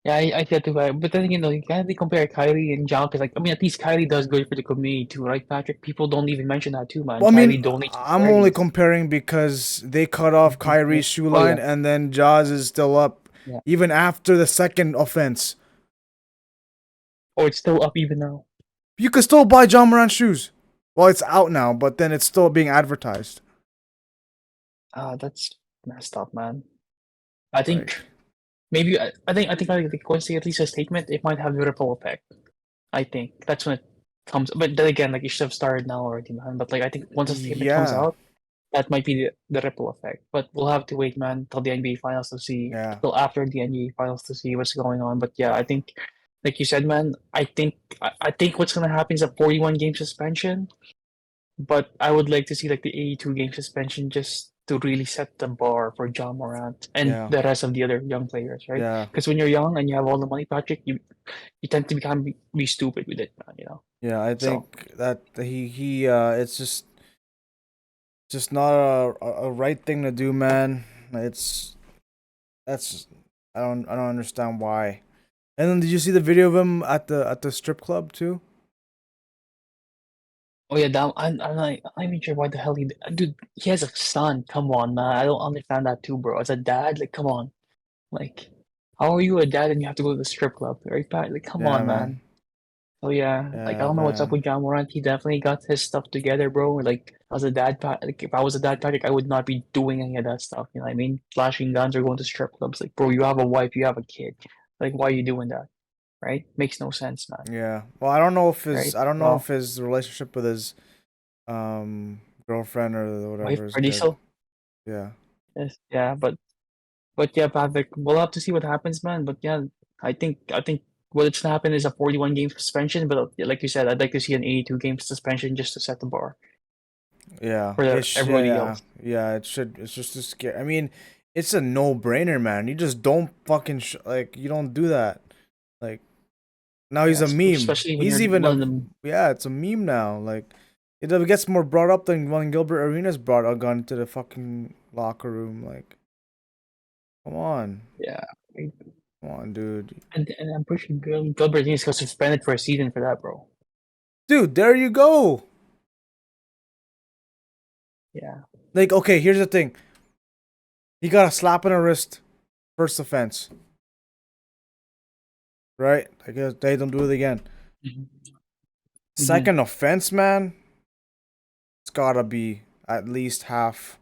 [SPEAKER 2] Yeah, I get to that. But then, you can't really compare Kyrie and Ja because, like, I mean, at least Kyrie does good for the community too, right, Patrick? People don't even mention that too, man.
[SPEAKER 1] Well, I mean,
[SPEAKER 2] Kyrie donates to
[SPEAKER 1] I'm only
[SPEAKER 2] charities.
[SPEAKER 1] comparing because they cut off Kyrie's shoe
[SPEAKER 2] Oh,
[SPEAKER 1] line
[SPEAKER 2] yeah.
[SPEAKER 1] and then Jaws is still up
[SPEAKER 2] Yeah.
[SPEAKER 1] even after the second offense.
[SPEAKER 2] Oh, it's still up even now.
[SPEAKER 1] You could still buy Ja Morant shoes. Well, it's out now, but then it's still being advertised.
[SPEAKER 2] That's messed up, man. I think
[SPEAKER 1] Like,
[SPEAKER 2] maybe I think once they at least a statement, it might have a ripple effect. I think that's when it comes. But then again, like you should have started now already, man. But like I think once a statement comes
[SPEAKER 1] yeah,
[SPEAKER 2] out, that might be the ripple effect. But we'll have to wait, man, till the NBA finals to see,
[SPEAKER 1] yeah,
[SPEAKER 2] till after the NBA finals to see what's going on. But yeah, I think, like you said, man, I think what's gonna happen is a 41 game suspension. But I would like to see like the 82 game suspension just to really set the bar for John Morant and
[SPEAKER 1] yeah,
[SPEAKER 2] the rest of the other young players, right?
[SPEAKER 1] yeah,
[SPEAKER 2] Because when you're young and you have all the money, Patrick, you tend to be stupid with it, man.
[SPEAKER 1] yeah. I
[SPEAKER 2] So
[SPEAKER 1] think that it's just not a right thing to do, man. It's that's I don't understand why. And then did you see the video of him at the strip club too?
[SPEAKER 2] oh yeah, that I'm not even sure why the hell dude, he has a son. Come on, man. I don't understand that too, bro. As a dad, like come on. Like, how are you a dad and you have to go to the strip club, right, Pat? Like, come
[SPEAKER 1] Yeah,
[SPEAKER 2] on,
[SPEAKER 1] man.
[SPEAKER 2] man. Oh yeah, like I
[SPEAKER 1] Yeah,
[SPEAKER 2] don't know what's up
[SPEAKER 1] man.
[SPEAKER 2] with John Morant. He definitely got his stuff together, bro. Like as a dad, like if I was a dad, Patrick, I would not be doing any of that stuff. You know what I mean? Flashing guns or going to strip clubs. Like, bro, you have a wife, you have a kid. Like, why are you doing that? Right? Makes no sense, man.
[SPEAKER 1] Yeah. Well,
[SPEAKER 2] Right?
[SPEAKER 1] I don't know if
[SPEAKER 2] Well,
[SPEAKER 1] his relationship with his girlfriend or
[SPEAKER 2] wife,
[SPEAKER 1] whatever is
[SPEAKER 2] are they
[SPEAKER 1] good.
[SPEAKER 2] still?
[SPEAKER 1] Yeah.
[SPEAKER 2] Yes, yeah, but yeah, Patrick, we'll have to see what happens, man. But yeah, I think what's gonna happen is a 41 game suspension. But like you said, I'd like to see an 82 game suspension just to set the bar
[SPEAKER 1] Yeah.
[SPEAKER 2] for everybody
[SPEAKER 1] Yeah.
[SPEAKER 2] else.
[SPEAKER 1] Yeah, it should it's just to scare. I mean, it's a no-brainer, man. You just don't fucking like you don't do that. Like now he's a
[SPEAKER 2] Yes,
[SPEAKER 1] meme.
[SPEAKER 2] especially when
[SPEAKER 1] He's
[SPEAKER 2] you're
[SPEAKER 1] even
[SPEAKER 2] one
[SPEAKER 1] a
[SPEAKER 2] of them.
[SPEAKER 1] yeah, it's a meme now. Like it gets more brought up than when Gilbert Arenas brought a gun to the fucking locker room. Like, come on.
[SPEAKER 2] Yeah,
[SPEAKER 1] Come on, dude.
[SPEAKER 2] and I'm pretty sure Gilbert Arenas got suspended for a season for that, bro.
[SPEAKER 1] Dude, there you go.
[SPEAKER 2] Yeah.
[SPEAKER 1] Like, okay, here's the thing. He got a slap on the wrist, first offense, right? I guess they don't do it again.
[SPEAKER 2] Hmm. Hmm.
[SPEAKER 1] Second offense, man, it's gotta be at least half.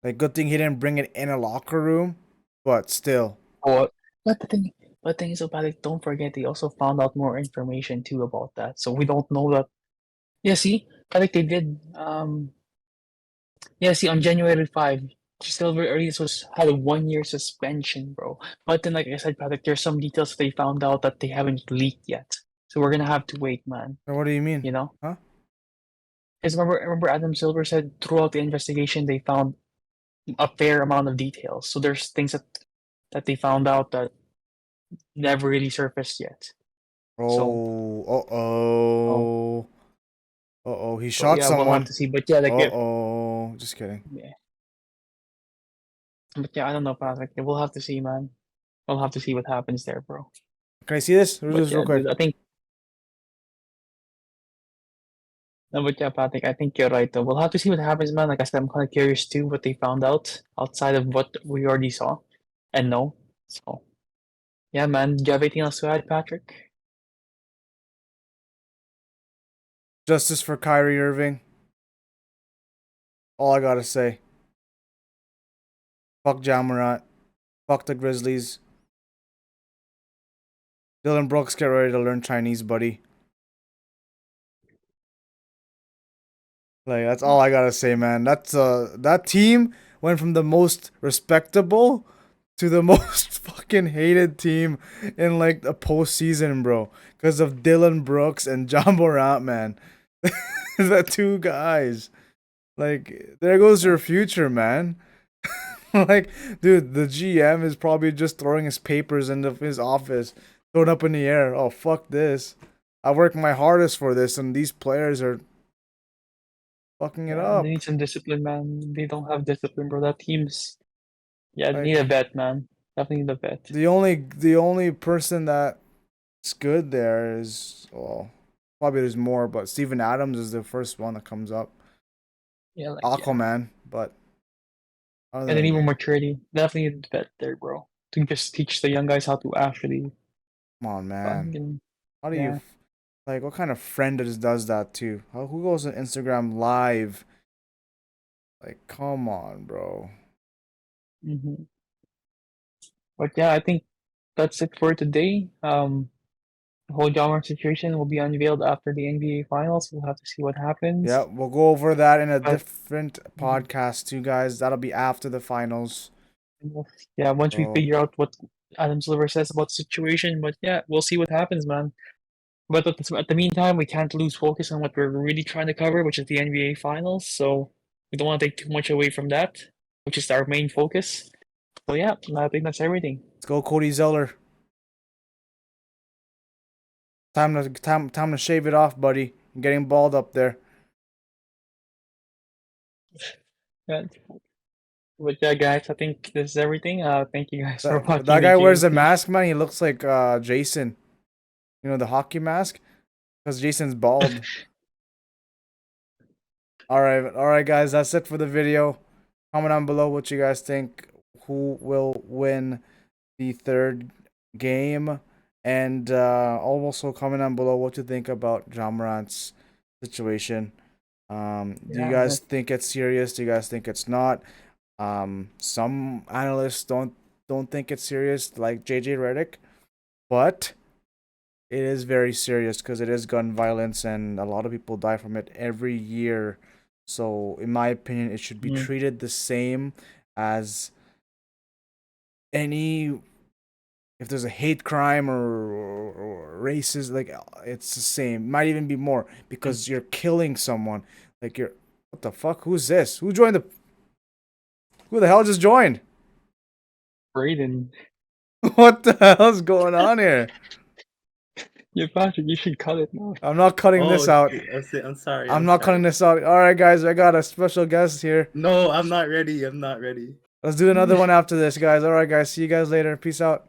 [SPEAKER 1] Like, good thing he didn't bring it in a locker room, but still.
[SPEAKER 2] Oh, but the thing is about it. Don't forget, they also found out more information too about that. So we don't know that. Yeah, see, I think they did. Yeah, see, on January 5, Silver Aries had a 1 year suspension, bro. But then, like I said, Patrick, there's some details they found out that they haven't leaked yet. So we're gonna have to wait, man.
[SPEAKER 1] What do you mean?
[SPEAKER 2] You know?
[SPEAKER 1] Huh?
[SPEAKER 2] Because remember Adam Silver said throughout the investigation they found a fair amount of details. So there's things that they found out that never really surfaced yet. So
[SPEAKER 1] Oh, uh
[SPEAKER 2] oh
[SPEAKER 1] oh. Uh oh, he
[SPEAKER 2] so
[SPEAKER 1] shot
[SPEAKER 2] yeah, we'll have
[SPEAKER 1] someone.
[SPEAKER 2] to see. But yeah, like
[SPEAKER 1] Uh oh. Just kidding.
[SPEAKER 2] yeah. But yeah, I don't know, Patrick. We'll have to see, man. We'll have to see what happens there, bro.
[SPEAKER 1] Can I see this?
[SPEAKER 2] But
[SPEAKER 1] Just real
[SPEAKER 2] yeah,
[SPEAKER 1] quick.
[SPEAKER 2] dude, I think no, but yeah, Patrick, I think you're right though. We'll have to see what happens, man. Like I said, I'm kind of curious too what they found out outside of what we already saw and know. So yeah, man. Do you have anything else to add, Patrick?
[SPEAKER 1] Justice for Kyrie Irving. All I gotta say. Fuck Ja Morant. Fuck the Grizzlies. Dylan Brooks, get ready to learn Chinese, buddy. Like that's all I gotta say, man. That team went from the most respectable to the most fucking hated team in like the postseason, bro, because of Dylan Brooks and John Morant, man. The two guys. Like there goes your future, man. Like, dude, the GM is probably just throwing his papers into his office, throwing up in the air. Oh fuck this! I worked my hardest for this, and these players are fucking it
[SPEAKER 2] Yeah, they
[SPEAKER 1] up.
[SPEAKER 2] need some discipline, man. They don't have discipline, bro. That team's yeah, they
[SPEAKER 1] Like,
[SPEAKER 2] need a vet, man. Definitely the vet.
[SPEAKER 1] The only person that's good there is, well, probably there's more, but Steven Adams is the first one that comes up.
[SPEAKER 2] Yeah, like yeah.
[SPEAKER 1] Aquaman, but other
[SPEAKER 2] And then even
[SPEAKER 1] than,
[SPEAKER 2] maturity. Definitely the vet there, bro. To just teach the young guys how to actually
[SPEAKER 1] come on, man.
[SPEAKER 2] fucking
[SPEAKER 1] How do you
[SPEAKER 2] yeah.
[SPEAKER 1] like? What kind of friend does that too? Who goes on Instagram live? Like, come on, bro.
[SPEAKER 2] hmm But yeah, I think that's it for today. The whole genre situation will be unveiled after the NBA finals. We'll have to see what
[SPEAKER 1] Yeah,
[SPEAKER 2] happens.
[SPEAKER 1] we'll go over that in a
[SPEAKER 2] But
[SPEAKER 1] different
[SPEAKER 2] mhm,
[SPEAKER 1] podcast too, guys. That'll be after the finals.
[SPEAKER 2] yeah, once we
[SPEAKER 1] So,
[SPEAKER 2] figure out what Adam Silver says about the situation, but yeah, we'll see what happens, man. But at the meantime, we can't lose focus on what we're really trying to cover, which is the NBA finals. So we don't want to take too much away from that, which is our main focus. So yeah, I think that's everything.
[SPEAKER 1] let's go, Cody Zeller. Time to shave it off, buddy. You're getting bald up there.
[SPEAKER 2] Yeah. But yeah, guys, I think this is everything. Thank you guys for watching
[SPEAKER 1] That
[SPEAKER 2] the
[SPEAKER 1] guy wears a
[SPEAKER 2] JMP.
[SPEAKER 1] mask, man. He looks like Jason. You know, the hockey mask? Because Jason's bald. All right, guys. That's it for the video. Comment down below what you guys think. Who will win the third game? And also comment down below what you think about Ja Morant's situation. Do you
[SPEAKER 2] Yeah,
[SPEAKER 1] guys think it's serious? Do you guys think it's not? Some analysts don't think it's serious, like JJ Redick, but it is very serious because it is gun violence and a lot of people die from it every year. So, in my opinion, it should be
[SPEAKER 2] mm,
[SPEAKER 1] treated the same as any, if there's a hate crime or racist, like it's the same. Might even be more
[SPEAKER 2] mm,
[SPEAKER 1] because you're killing someone. Like you're, what the fuck? Who's this? Who joined the? Who the hell just joined?
[SPEAKER 2] Braden.
[SPEAKER 1] What the hell's going on here?
[SPEAKER 2] Yeah, Patrick, you should cut it now.
[SPEAKER 1] I'm not cutting
[SPEAKER 3] Oh
[SPEAKER 1] this out.
[SPEAKER 3] shit! I'm sorry.
[SPEAKER 1] I'm
[SPEAKER 3] I'm
[SPEAKER 1] not cutting
[SPEAKER 3] sorry.
[SPEAKER 1] this out. All right, guys, I got a special guest here.
[SPEAKER 3] No, I'm not ready. I'm not ready.
[SPEAKER 1] Let's do another one after this, guys. All right, guys. See you guys later. Peace out.